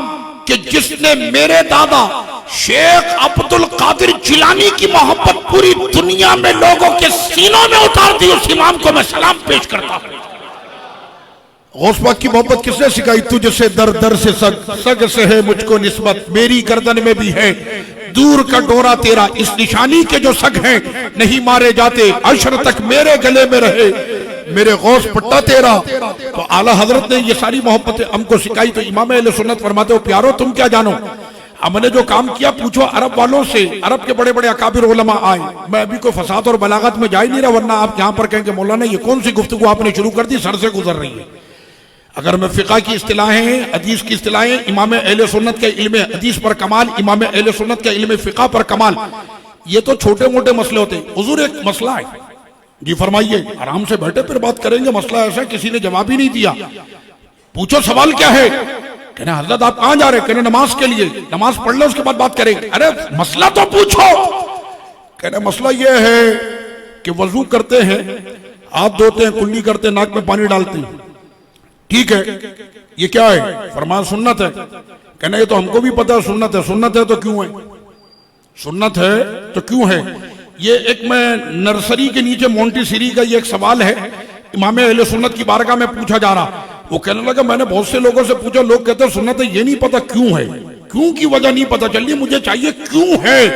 [SPEAKER 1] कि जिसने मेरे दादा शेख अब्दुल कादिर जिलानी की मोहब्बत पूरी दुनिया में लोगों के सीनों में उतार दी। उस इमाम को मैं सलाम पेश करता हूं। गौस पाक की मोहब्बत किसने सिखाई? तुझसे दर दर से सग से है मुझको निस्बत, मेरी गर्दन में भी है दूर का डोरा तेरा, इस निशानी के जो सग हैं नहीं मारे जाते, अशर तक मेरे गले में रहे मेरे गौस पट्टा तेरा। तो आला हजरत ने ये सारी मोहब्बतें हमको सिखाई। तो इमाम अहले सुन्नत फरमाते हो प्यारो तुम क्या जानो, हमने जो काम किया पूछो अरब वालों से, अरब के बड़े बड़े अकाबिर उलमा आए। मैं अभी कोई फसाद और बलागत में जा ही नहीं रहा, वरना आप यहाँ पर कहेंगे मौलाना ये कौन सी गुफ्तगू आपने शुरू कर दी, सर से गुजर रही है। अगर मैं फिका की इस्तिलाहें, हदीस की इस्तिलाहें, इमाम अहले सुन्नत के इल्म हदीस पर कमाल, इमाम अहले सुन्नत के इल्म फिका पर कमाल, ये तो छोटे मोटे मसले होते हैं। हुजूर एक मसला है जी, फरमाइए। आराम से बैठे फिर बात करेंगे। मसला ऐसा किसी ने जवाब ही नहीं दिया, पूछो सवाल क्या है? कहना हजरत आप कहां जा रहे? कहना नमाज के लिए। नमाज पढ़ लो उसके बाद बात करेंगे। अरे मसला तो पूछो। कहना मसला यह है कि वजू करते हैं, हाथ धोते हैं, कुल्ली करते हैं, नाक में पानी डालते हैं, ठीक है, ये क्या है? फरमाया सुन्नत है। कहना ये तो हमको भी पता है सुन्नत है। सुन्नत है तो क्यों है? सुन्नत है तो क्यों है? ये एक मैं नर्सरी के नीचे मोंटेसरी का ये एक सवाल है, इमाम अहले सुन्नत की बारगाह में पूछा जा रहा। वो कहने लगा मैंने बहुत से लोगों से पूछा, लोग कहते हैं सुन्नत है, ये नहीं पता क्यों है, क्यों की वजह नहीं पता चल रही, मुझे चाहिए क्यों है।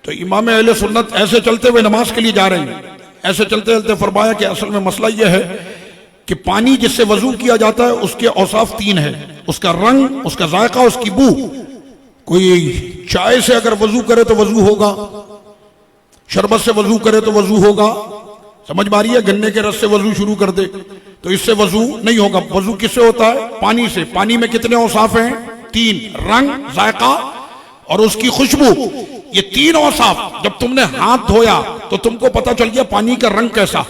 [SPEAKER 1] तो इमाम अहले सुन्नत ऐसे चलते हुए नमाज के लिए जा रहे हैं, ऐसे चलते चलते फरमाया कि असल में मसला यह है कि पानी जिससे वजू किया जाता है उसके औसाफ तीन है, उसका रंग, उसका जायका, उसकी बू। कोई चाय से अगर वजू करे तो वजू होगा, शरबत से वजू करे तो वजू होगा, समझ में आ रही है? गन्ने के रस से वजू शुरू कर दे तो इससे वजू नहीं होगा। वजू किससे होता है? पानी से। पानी में कितने औसाफ हैं? तीन, रंग, जायका और उसकी खुशबू। ये तीन औसाफ जब तुमने हाथ धोया तो तुमको पता चल गया पानी का रंग कैसा,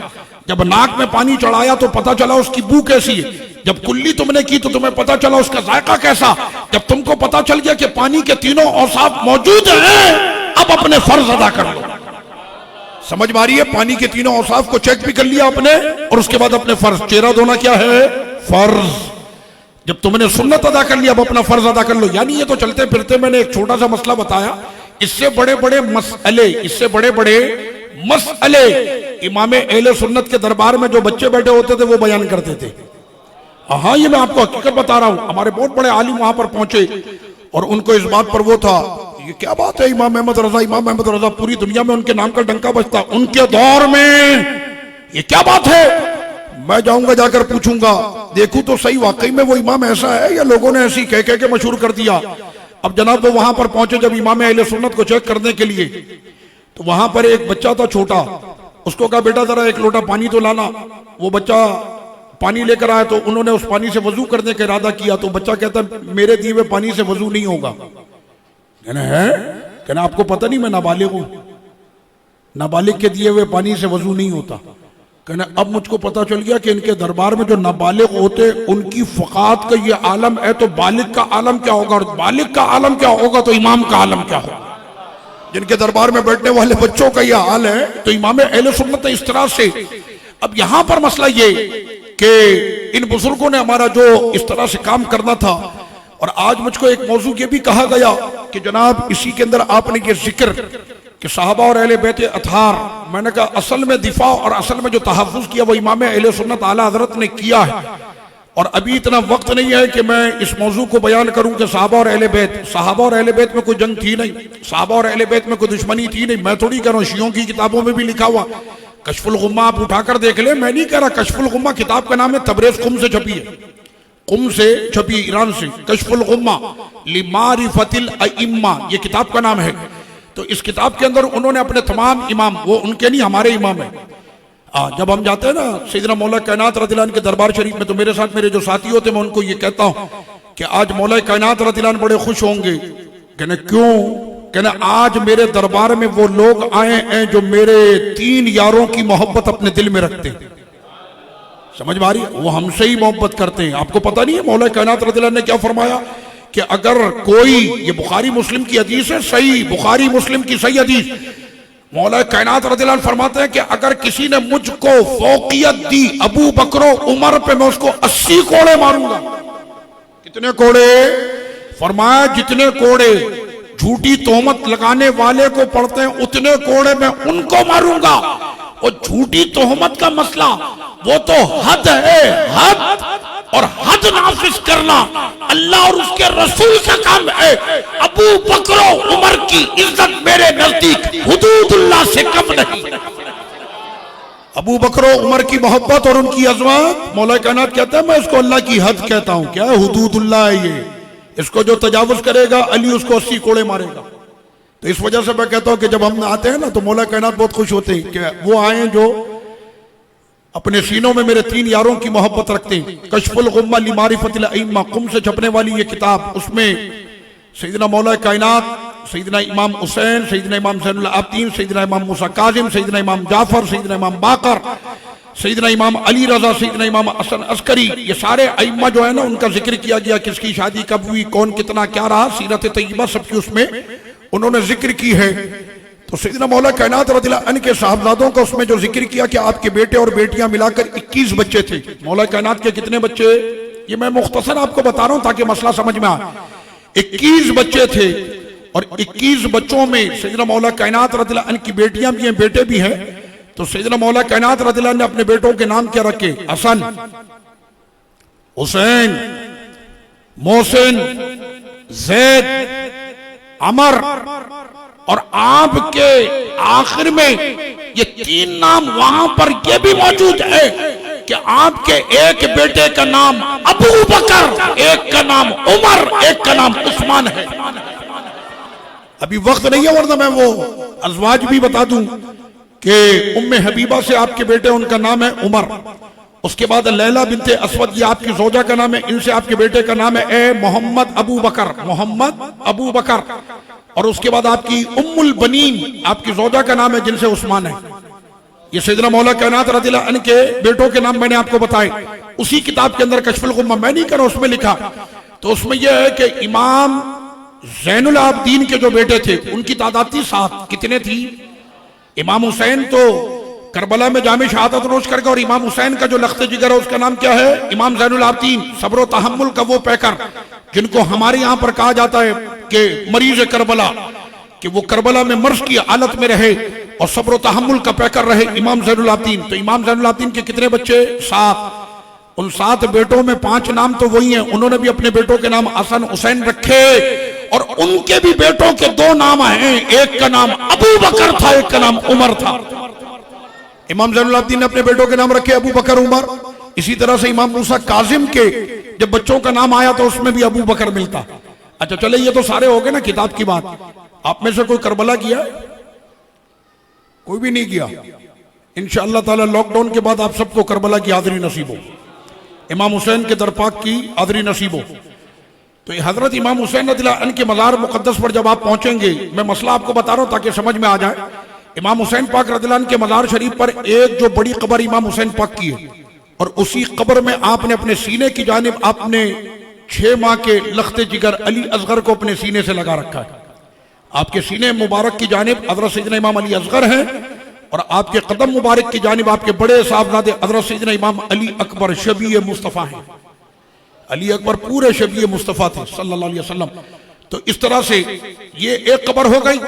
[SPEAKER 1] जब नाक में पानी चढ़ाया तो पता चला उसकी बू कैसी है, जब कुल्ली तुमने की तो तुम्हें पता चला उसका जायका कैसा। जब तुमको पता चल गया कि पानी के तीनों औसाफ मौजूद हैं, अब अपने फर्ज अदा कर लो। समझ में आ रही है? पानी के तीनों औसाफ को चेक भी कर लिया आपने और उसके बाद अपने फर्ज, चेहरा धोना क्या है? फर्ज। जब तुमने सुन्नत अदा कर लिया अब अपना फर्ज अदा कर लो। यानी ये तो चलते फिरते मैंने एक छोटा सा मसला बताया, इससे बड़े बड़े मसले, इससे बड़े बड़े मसले इमाम अहले सुन्नत के दरबार में जो बच्चे बैठे होते थे वो बयान करते थे। हाँ, ये मैं आपको हकीकत बता रहा हूं। हमारे बहुत बड़े आलिम वहां पर पहुंचे और उनको इस बात पर वो था, ये क्या बात है इमाम अहमद रजा, इमाम अहमद रजा, पूरी दुनिया में उनके नाम का डंका बजता, उनके दौर में ये क्या बात है? मैं जाऊंगा जाकर पूछूंगा, देखूं तो सही वाकई में वो इमाम ऐसा है या लोगों ने ऐसी कह के मशहूर कर दिया। अब जनाब वो वहां पर पहुंचे जब इमाम अहले सुन्नत को चेक करने के लिए, तो वहां पर एक बच्चा था छोटा, उसको कहा बेटा जरा एक लोटा पानी तो लाना। वो बच्चा पानी लेकर आया तो उन्होंने उस पानी से वजू करने का इरादा किया तो बच्चा कहता मेरे दिए हुए पानी से वजू नहीं होगा। कहना है, कहना आपको पता नहीं मैं नाबालिग हूं, नाबालिग के दिए हुए पानी से वजू नहीं होता। कहना अब मुझको पता चल गया कि इनके दरबार में जो नाबालिग होते उनकी फकात का ये आलम है, तो बालिग का आलम क्या होगा, और बालिग का आलम क्या होगा तो इमाम का आलम क्या होगा। जिनके दरबार में बैठने वाले बच्चों का यह हाल है तो इमाम अहले सुन्नत इस तरह से। अब यहां पर मसला ये कि इन बुजुर्गों ने हमारा जो इस तरह से काम करना था, और आज मुझको एक मौजू ये भी कहा गया कि जनाब इसी के अंदर आपने ये जिक्र कि साहबा और अहले बैत अतहार, मैंने कहा असल में दिफा और असल में जो तहफ़्फ़ुज़ किया वो इमाम अहले सुन्नत आला हज़रत ने किया है। और अभी इतना वक्त नहीं है कि मैं इस मौजू को बयान करूं कि साहबा और अहले बैत, साहबा और अहले बैत में कोई जंग थी नहीं, साहबा और अहले बैत में कोई दुश्मनी थी नहीं। मैं थोड़ी कह रहा हूं, शियों की किताबों में भी लिखा हुआ, कशफुल गुम्मा आप उठाकर देख ले, मैं नहीं कह रहा। कशफुल गुम्मा किताब का नाम है, तबरेज़ कुम से छपी है, कुम से छपी, ईरान से। कशफुल गुम्मा लिमारिफतिल अइम्मा ये किताब का नाम है। तो इस किताब के अंदर उन्होंने अपने तमाम इमाम, वो उनके नहीं हमारे इमाम है। जब हम जाते हैं ना सैयदना मौला कायनात रज़ियल्लाहु अन्हु के दरबार शरीफ में, तो मेरे साथ मेरे जो साथी होते हैं मैं उनको ये कहता हूं कि आज मौला कायनात रज़ियल्लाहु अन्हु बड़े खुश होंगे। कहना क्यों? कहना आज मेरे दरबार में वो लोग आए हैं जो मेरे 3 यारों की मोहब्बत अपने दिल में रखते हैं। समझ में आ रही है? वो हमसे ही मोहब्बत करते हैं। आपको पता नहीं है मौला कायनात रज़ियल्लाहु अन्हु ने क्या फरमाया कि अगर कोई, ये बुखारी मुस्लिम की हदीस है, सही बुखारी मुस्लिम की सही हदीस, मौला कायनात रज़ियल्लाहु अन्हु फरमाते हैं कि अगर किसी ने मुझको फौकियत दी अबू बकर उमर पे, मैं उसको 80 कोड़े मारूंगा। कितने कोड़े? फरमाया जितने कोड़े झूठी तोहमत लगाने वाले को पढ़ते हैं उतने कोड़े में उनको मारूंगा। और झूठी तोहमत का मसला वो तो हद है, हद, और हद नाफिज करना अल्लाह और उसके रसूल का काम है। अबू बकर उमर की इज्जत मेरे नजदीक हुदूदुल्लाह से कम नहीं। अबू बकर उमर की मोहब्बत और उनकी अजमत, मौला कायनात कहता है मैं इसको अल्लाह की हद कहता हूं। क्या है? हुदूदुल्लाह है ये। इसको जो तजावुज करेगा अली उसको 80 कोड़े मारेगा। तो इस वजह से मैं कहता हूं कि जब हम आते हैं ना तो मौला कायनात बहुत खुश होते हैं कि वो आए जो अपने सीनों में मेरे 3 यारों की मोहब्बत रखते हैं। कशफुल गुम्मा ली मारिफतिल अइम्मा, कुम से छपने वाली ये किताब, उसमें सैयदना मौला कायनात, सैयदना इमाम हुसैन, सैयदना इमाम ज़ैनुल आबिदीन, सैयदना इमाम मूसा काज़िम, सैयदना इमाम जाफर, सैयदना इमाम बाकर, सैयदना इमाम अली रजा, सैयदना इमाम हसन अस्करी, ये सारे अइम्मा जो है ना उनका जिक्र किया गया। किसकी शादी कब हुई, कौन कितना क्या रहा, सीरत तय्यबा सबकी उसमें उन्होंने जिक्र की है। तो सैयदना मौला कायनात रज़ियल्लाहु अन्हु के साहबजादों का उसमें जो जिक्र किया कि आपके बेटे और बेटियां मिलाकर 21 बच्चे थे। मौला कायनात के कितने बच्चे, ये मैं मुख्तसर आपको बता रहा हूं ताकि मसला समझ में आए। 21 बच्चे थे और 21 बच्चों में सैयदना मौला कायनात रज़ियल्लाहु अन्हु की बेटियां भी हैं, बेटे भी हैं। तो सैयदना मौला कायनात रज़ियल्लाहु अन्हु ने अपने बेटों के नाम क्या रखे? हसन, हुसैन, मोहसिन, जैद, अमर, और आपके आखिर में ये 3 नाम वहां पर ये भी मौजूद है कि आपके एक बेटे का नाम अबू बकर, एक का नाम उमर, एक का नाम उस्मान है। अभी वक्त नहीं है वरना मैं वो अज़वाज भी बता दूं कि उम्मे हबीबा से आपके बेटे, उनका नाम है उमर। उसके बाद लैला बिनते अस्वद, ये आपकी जोजा का नाम है, इनसे आपके बेटे का नाम है मोहम्मद अबू बकर, मोहम्मद अबू बकर। और उसके बाद आपकी उम्मुल बनीन, आपकी जोजा का नाम है, जिनसे उस्मान है। ये सैयदना मौला कायनात रज़ियल्लाहु अन्हु के बेटों के नाम मैंने आपको बताए। उसी किताब के अंदर कशफुल गुम्मा मैं नहीं कर रहा, उसमें लिखा। तो उसमें यह है कि इमाम ज़ैनुल आबिदीन के जो बेटे थे उनकी तादाद थी 7। कितने थी? इमाम हुसैन तो करबला में जामे शहादत नोश करके, और इमाम हुसैन का जो लख्त जिगर है उसका नाम क्या है? इमाम ज़ैनुल आबिदीन, सब्र व तहम्मुल का वो पैकर, जिनको हमारे यहाँ पर कहा जाता है कि मरीज करबला, कि वो करबला में मर्ज की हालत में रहे और सब्र व तहम्मुल का पैकर रहे इमाम ज़ैनुल आबिदीन। तो इमाम ज़ैनुल आबिदीन के कितने बच्चे? 7। उन 7 बेटों में 5 नाम तो वही हैं, उन्होंने भी अपने बेटों के नाम हसन हुसैन रखे। और उनके भी बेटों के 2 नाम हैं, एक का नाम अबू बकर था, एक का नाम उमर था। इमाम ज़ैनुल आबिदीन ने अपने बेटों के नाम रखे अबू बकर, उमर। इसी तरह से इमाम मूसा काज़िम के जब बच्चों का नाम आया तो उसमें भी अबू बकर मिलता। अच्छा चले, ये तो सारे हो गए ना किताब की बात। आप में से कोई करबला किया? कोई भी नहीं किया। इंशाअल्लाह ताला लॉकडाउन के बाद आप सबको करबला की हाज़िरी नसीब हो, इमाम हुसैन के दरपाक की हाज़िरी नसीब हो। तो हजरत इमाम हुसैन रज़ियल्लाहु अन्हु के मज़ार मुक़द्दस पर जब आप पहुंचेंगे, मैं मसला आपको बता रहा हूं ताकि समझ में आ जाए। इमाम हुसैन पाक रज़ियल्लाहु अन्हु के मज़ार शरीफ पर एक जो बड़ी कब्र इमाम हुसैन पाक की है, और उसी कब्र में आपने अपने सीने की जानिब आपने 6 माह के लख्ते जिगर अली असगर को अपने सीने से लगा रखा है। आपके सीने मुबारक की जानिब हज़रत सैयदना इमाम अली असगर हैं, और आपके कदम मुबारक की जानिब आपके बड़े साहबजादे हज़रत सैयदना इमाम अली अकबर शबी मुस्तफ़ा हैं। अली अकबर पूरे शबी मुस्तफ़ा थे सल्लल्लाहु अलैहि वसल्लम। तो इस तरह से ये एक कब्र हो गई,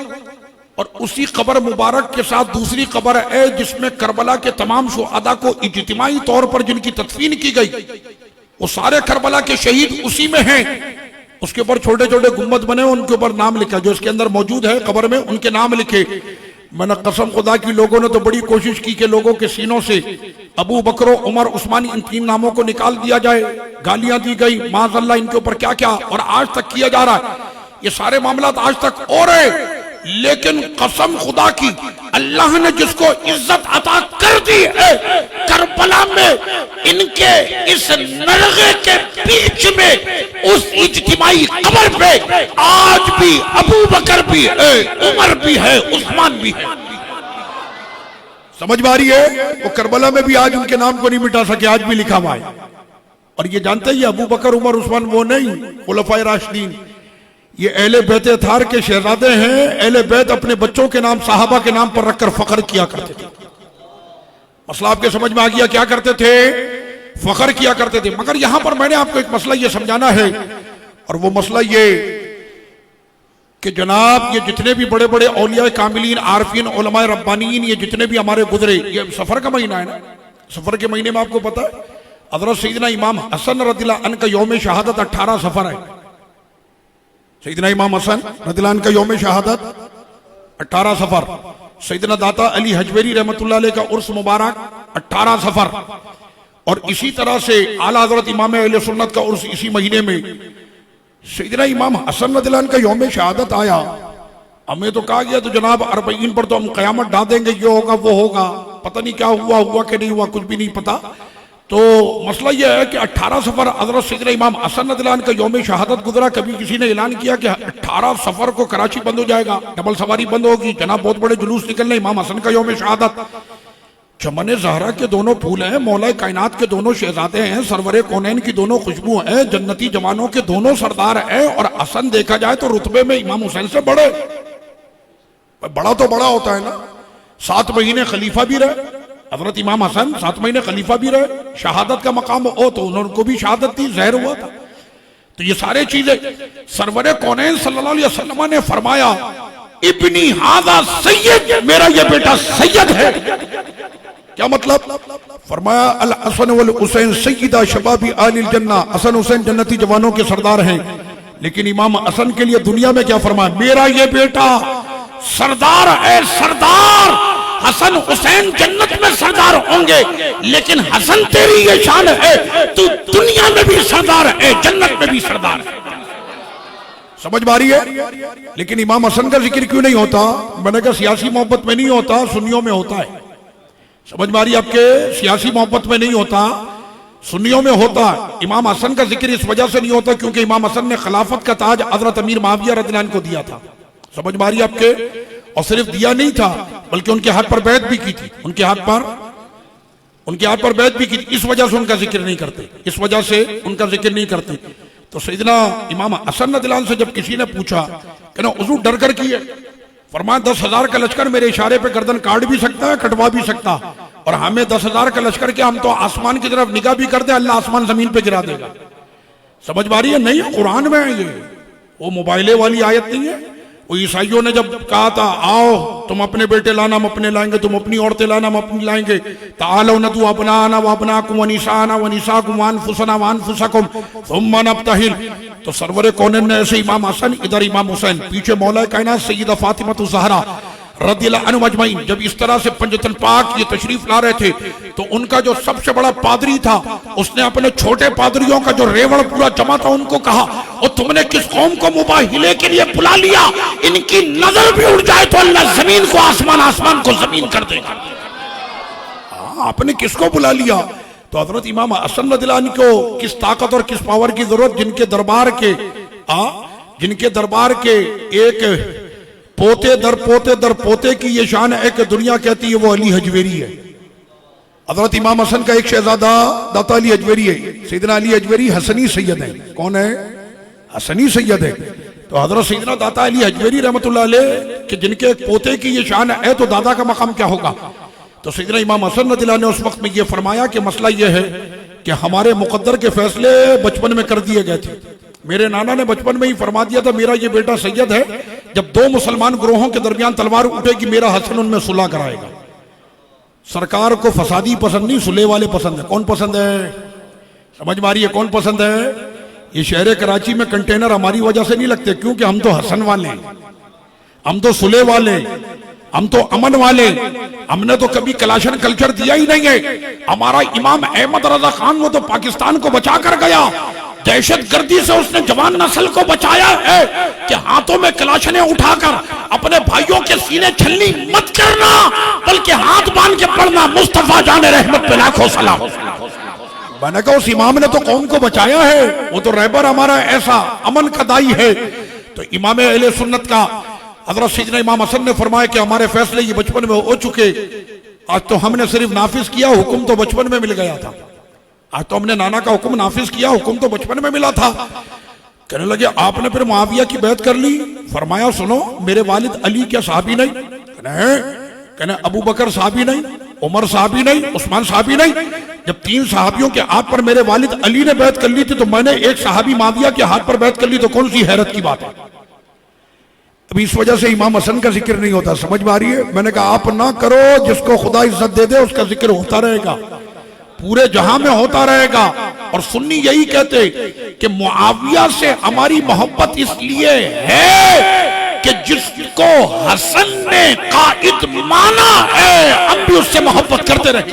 [SPEAKER 1] और उसी कब्र मुबारक के साथ दूसरी कब्र है जिसमें करबला के तमाम शुहदा को इज्तिमाई तौर पर जिनकी तदफीन की गई, वो सारे करबला के शहीद उसी में हैं। उसके ऊपर छोटे छोटे गुम्बद बने, उनके ऊपर नाम लिखा, जो इसके अंदर मौजूद है कब्र में उनके नाम लिखे। मैंने कसम खुदा की, लोगों ने तो बड़ी कोशिश की कि लोगों के सीनों से अबू बकर, उमर, उस्मान, इन 3 नामों को निकाल दिया जाए। गालियां दी गई, माज़अल्लाह इनके ऊपर क्या क्या, और आज तक किया जा रहा है। ये सारे मामला आज तक हो रहे, लेकिन कसम खुदा की, अल्लाह ने जिसको इज्जत अता कर दी है करबला में, इनके इस नरगे के बीच में उस इज्तिमाई कब्र पे आज भी अबू बकर भी है, उमर भी है, उस्मान भी है। समझ में आ रही है? वो करबला में भी आज उनके नाम को नहीं मिटा सके, आज भी लिखा हुआ है। और ये जानते ही अबू बकर, उमर, उस्मान वो नहीं, खुलफाए राशिदीन, ये अहले बैत थार के शहजादे हैं। अहले बैत अपने बच्चों के नाम साहबा के नाम पर रखकर फख्र किया करते थे। मसला आपके समझ में आ गया? क्या करते थे? फख्र किया करते थे। मगर यहां पर मैंने आपको एक मसला ये समझाना है, और वो मसला ये कि जनाब ये जितने भी बड़े बड़े औलिया कामिलीन आरफीन उलमा रब्बानीन ये जितने भी हमारे गुजरे, ये सफर का महीना है ना, सफर के महीने में आपको पता है हज़रत सैयदना इमाम हसन रज़ियल्लाहु अन्हु का यौम शहादत 18 सफर है। सैयदना इमाम हसन रज़ियल्लाहु अन्हु का यौम शहादत 18 सफर। सैयदना दाता अली हजवेरी रहमतुल्लाह अलैह का उर्स मुबारक 18 सफर। और इसी तरह से आला हज़रत इमाम अहले सुन्नत का उर्स इसी महीने में। सैयदना इमाम हसन रज़ियल्लाहु अन्हु का यौम शहादत आया, हमें तो कहा गया तो जनाब अरबईन पर तो हम क़यामत ढा देंगे, ये होगा वो होगा, पता नहीं क्या हुआ, हुआ कि नहीं हुआ, कुछ भी नहीं पता। तो मसला यह है कि 18 सफर हज़रत सैयदना इमाम हसन रज़ियल्लाहु अन्हु का यौम शहादत गुजरा। कभी किसी ने ऐलान किया कि 18 सफर को कराची बंद हो जाएगा, डबल सवारी बंद होगी, जनाब बहुत बड़े जुलूस निकलने इमाम हसन का यौम शहादत। चमन ज़हरा के दोनों फूल हैं, मौला कायनात के दोनों शहजादे हैं, सरवरे कौनैन की दोनों खुशबू हैं, जन्नती जवानों के दोनों सरदार हैं। और हसन देखा जाए तो रुतबे में इमाम हुसैन से बड़े, बड़ा तो बड़ा होता है ना। 7 महीने खलीफा भी रहे हजरत इमाम हसन, 7 महीने खलीफा भी रहे, शहादत का मकाम हो तो उनको भी शहादत थी, जहर हुआ था। तो ये सारे चीजें सरवरे कौनैन सल्लल्लाहु अलैहि वसल्लम ने फरमाया, इब्नी हादा सैयद, मेरा ये बेटा सैयद है। क्या मतलब? फरमाया अल हसन वल हुसैन सैयदा शबाबी आलिल जन्ना, हसन हुसैन जन्नती जवानों के सरदार हैं। लेकिन इमाम हसन के लिए दुनिया में क्या फरमाया, मेरा ये बेटा सरदार है, सरदार। हसन हुसैन जन्नत में सरदार होंगे, लेकिन हसन तेरी ये शान है, तू दुनिया में भी सरदार है, जन्नत में भी सरदार है। समझ में आ रही है? लेकिन इमाम हसन का जिक्र क्यों नहीं होता? मैंने कहा सियासी मोहब्बत में नहीं होता, सुन्नियों में होता है। समझ में आ रही है? आपके सियासी मोहब्बत में नहीं होता, सुन्नियों में होता है। इमाम हसन का जिक्र इस वजह से नहीं होता क्योंकि इमाम हसन ने खिलाफत का ताज हजरत अमीर मुआविया रज़ियल्लाहु अन्हु को दिया था। समझ में आ रही है आपके? और सिर्फ दिया नहीं था बल्कि उनके हाथ पर बैत भी की थी, उनके हाथ पर बैत भी की थी। इस वजह से उनका जिक्र नहीं करते, इस वजह से उनका जिक्र नहीं करते। तो सैयदना इमाम हसन रज़ियल्लाहु अन्हु से जब किसी ने पूछा कि ना हुजूर डर कर की है, फरमाया 10,000 का लश्कर मेरे इशारे पे गर्दन काट भी सकता है, कटवा भी सकता, और हमें 10,000 का लश्कर के हम तो आसमान की तरफ निगाह भी करते, अल्लाह आसमान जमीन पे गिरा देगा। समझ में आ रही है? नहीं, कुरान में है ये, वो मोबाइले वाली आयत नहीं है। वो ईसाइयों ने जब कहा था आओ तुम अपने बेटे लाना हम अपने लाएंगे, तुम अपनी औरतें लाना हम अपनी लाएंगे, तालो नदू अपनाना व अपनाकुम व निसाना व निसाकुम व अनफुसना व अनफुसकुम थुम्मा नब्तहिल। तो सरवरे कौनैन ने ऐसे इमाम हसन, इधर इमाम हुसैन, पीछे मौला कायनात सैयदा फातिमा ज़हरा रज़ियल्लाहु अन्हा अजमईन, जब इस तरह से पंजतन पाक ये तशरीफ ला रहे थे तो उनका जो सबसे बड़ा पादरी था उसने अपने छोटे पादरियों का जो रेवड़ पूरा जमा था उनको कहा, और तुमने किस कौम को मुबाहिले के लिए बुला लिया, इनकी नजर भी उड़ जाए तो अल्लाह जमीन को आसमान, आसमान को जमीन कर देगा। आपने किसको बुला लिया? तो हजरत इमाम हसन रज़ियल्लाहु अन्हु को किस ताकत और किस पावर की जरूरत, जिनके दरबार के एक पोते दर पोते की ये शान है कि दुनिया कहती है वो अली हजवेरी है। हजरत इमाम हसन का एक शहजादा दाता अली हजवेरी है, सैयदना अली हजवेरी हसनी सैयद है। कौन है? हसनी सैयद है। तो हजरत सैयदना दाता अली हजवेरी रहमतुल्लाह अलैह कि जिनके एक पोते की ये शान है तो दादा का मकाम क्या होगा? तो सैयदना इमाम हसन रज़ियल्लाहु अन्हु ने उस वक्त में ये फरमाया कि मसला ये है कि हमारे मुकद्दर के फैसले बचपन में कर दिए गए थे। मेरे नाना ने बचपन में ही फरमा दिया था मेरा ये बेटा सैयद है, जब 2 मुसलमान ग्रोहों के दरमियान तलवार उठेगी मेरा हसन उनमें सुलह कराएगा। सरकार को फसादी पसंद नहीं, सुलह वाले पसंद है। कौन पसंद है? समझ में आ रही है? कौन पसंद है? ये शहर कराची में कंटेनर हमारी वजह से नहीं लगते, क्योंकि हम तो हसन वाले, हम तो सुलह वाले, हम तो अमन वाले, हमने तो कभी कलाशन कल्चर दिया ही नहीं है। हमारा इमाम अहमद रजा खान वो तो पाकिस्तान को बचा कर गया, दहशतगर्दी से उसने जवान नस्ल को बचाया है कि हाथों में कलाशनें उठाकर अपने भाइयों के सीने छलनी मत करना, बल्कि हाथ बांध के पढ़ना। मुस्तफा जाने रहमत पे लाखों सलाम। मैंने कहा उस इमाम ने तो कौम को बचाया है, वो तो रहबर हमारा ऐसा अमन का दाई है। तो इमाम अहले सुन्नत का हजरत सैयदना इमाम हसन ने फरमाया कि हमारे फैसले ये बचपन में हो चुके, आज तो हमने सिर्फ नाफिज किया, हुक्म तो बचपन में मिल गया था। आज तो हमने नाना का हुक्म नाफिज किया, हुक्म तो बचपन में मिला था। कहने लगे आपने फिर मुआविया की बैत कर ली? फरमाया सुनो, मेरे वालिद अली क्या साहबी नहीं? कहने अबू बकर साहबी नहीं, उमर साहबी नहीं, उस्मान साहबी नहीं। जब 3 साहबियों के हाथ पर मेरे वालिद अली ने बैत कर ली थी तो मैंने एक साहबी मुआविया के हाथ पर बैत कर ली, तो कौन सी हैरत की बात है? अब इस वजह से इमाम हसन का जिक्र नहीं होता। समझ में आ रही है? मैंने कहा आप ना करो, जिसको खुदा इज्जत दे दे उसका जिक्र होता रहेगा, पूरे जहां में होता रहेगा। और सुन्नी यही कहते कि मुआविया से हमारी मोहब्बत इसलिए है कि जिसको हसन ने कायद माना है अब भी उससे मोहब्बत करते रहे।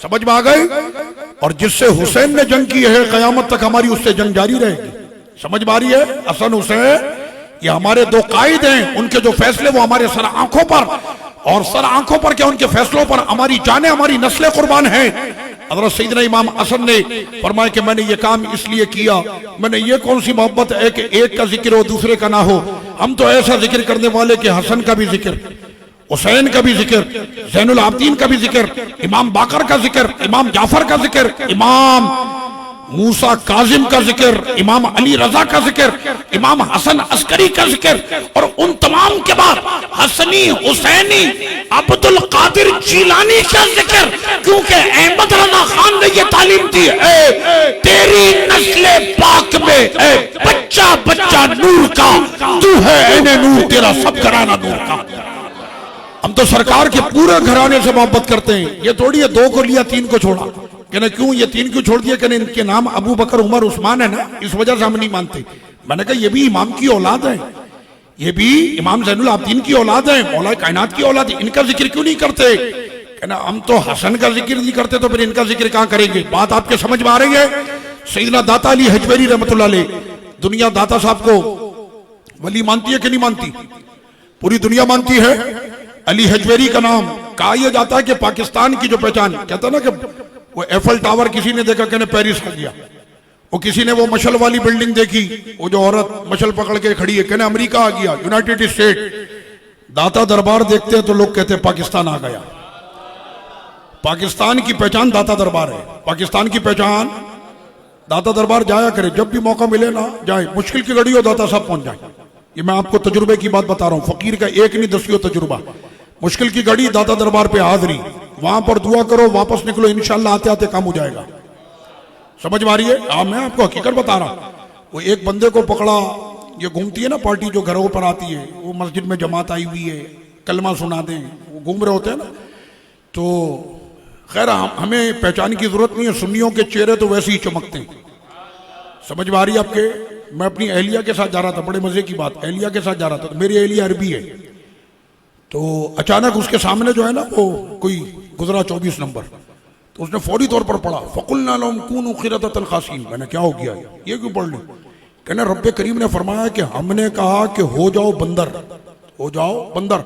[SPEAKER 1] समझ में आ गई? और जिससे हुसैन ने जंग की है कयामत तक हमारी उससे जंग जारी रहेगी। समझ में आ रही है? हसन हुसैन ये हमारे दो कायद हैं, उनके जो फैसले वो हमारे सर आंखों पर, और सर आंखों पर क्या उनके फैसलों पर हमारी जाने हमारी नस्लें कुर्बान हैं। हज़रत सैयदना इमाम हसन ने फरमाया कि मैंने ये काम इसलिए किया, मैंने ये कौन सी मोहब्बत है कि एक का जिक्र हो दूसरे का ना हो। हम तो ऐसा जिक्र करने वाले कि हसन का भी जिक्र, हुसैन का भी जिक्र, ज़ैनुल आबिदीन का भी जिक्र, इमाम बाकर का जिक्र, इमाम जाफर का जिक्र, इमाम मूसा काजिम का जिक्र, इमाम अली रजा का जिक्र, इमाम हसन अस्करी का जिक्र, और उन तमाम के बाद हसनी हुसैनी अब्दुल कादिर जिलानी का जिक्र। क्योंकि अहमद रजा खान ने ये तालीम दी है, तेरी नस्ले पाक में बच्चा बच्चा नूर का, तू है एने नूर, तेरा सब घराना नूर का। हम तो सरकार के पूरे घराने से मोहब्बत करते हैं। ये थोड़ी है दो को लिया तीन को छोड़ा। कहना क्यों ये तीन क्यों छोड़ दिया? कहने इनके नाम अबू बकर उमर उस्मान है ना, इस वजह से हम नहीं मानते। मैंने कहा ये भी इमाम की औलाद है, ये भी इमाम ज़ैनुल आबिदीन की औलाद है, मौला कायनात की औलाद है, इनका जिक्र क्यों नहीं करते? कहना हम तो हसन का जिक्र नहीं करते तो फिर इनका जिक्र कहां करेंगे? बात आपके समझ में आ रही है? सैयदना दाता अली हजवेरी रहमतुल्लाह अलैह, दुनिया दाता साहब को वली मानती है कि नहीं मानती? पूरी दुनिया मानती है। अली हजवेरी का नाम कहा यह जाता है कि पाकिस्तान की जो पहचान, कहता ना कि वो एफल टावर किसी ने देखा, कहने पेरिस का गया, वो किसी ने वो मशल वाली बिल्डिंग देखी, वो जो औरत मशल पकड़ के खड़ी है, कहने अमेरिका आ गया, यूनाइटेड स्टेट। दाता दरबार देखते हैं तो लोग कहते हैं पाकिस्तान आ गया। पाकिस्तान की पहचान दाता दरबार है, पाकिस्तान की पहचान दाता दरबार। जाया करे जब भी मौका मिले ना, जाए, मुश्किल की घड़ी हो दाता साहब पहुंच जाए। ये मैं आपको तजुर्बे की बात बता रहा हूं, फकीर का एक नहीं दसियों तजुर्बा। मुश्किल की घड़ी दाता दरबार पे हाजिरी, वहां पर दुआ करो, वापस निकलो, इंशाल्लाह आते आते काम हो जाएगा। समझ में आ रही है? हाँ, मैं आपको हकीकत बता रहा। वो एक बंदे को पकड़ा, ये घूमती है ना पार्टी जो घरों पर आती है, वो मस्जिद में जमात आई हुई है, कलमा सुना दें, वो घूम रहे होते हैं ना। तो खैर हमें पहचान की जरूरत नहीं है, सुन्नियों के चेहरे तो वैसे ही चमकते हैं। समझ में आ रही है आपके? मैं अपनी अहलिया के साथ जा रहा था, बड़े मजे की बात, अहलिया के साथ जा रहा था, तो मेरी अहलिया अरबी है। तो अचानक उसके सामने जो है ना वो कोई गुजरा 24 नंबर, तो उसने फौरी तौर पर पढ़ा फ़कुलना लहुम कूनू क़िरदतन ख़ासिईन। मैंने क्या हो गया, ये क्यों पढ़ ली? कहना रब्बे करीम ने फरमाया कि हमने कहा कि हो जाओ बंदर, हो जाओ बंदर।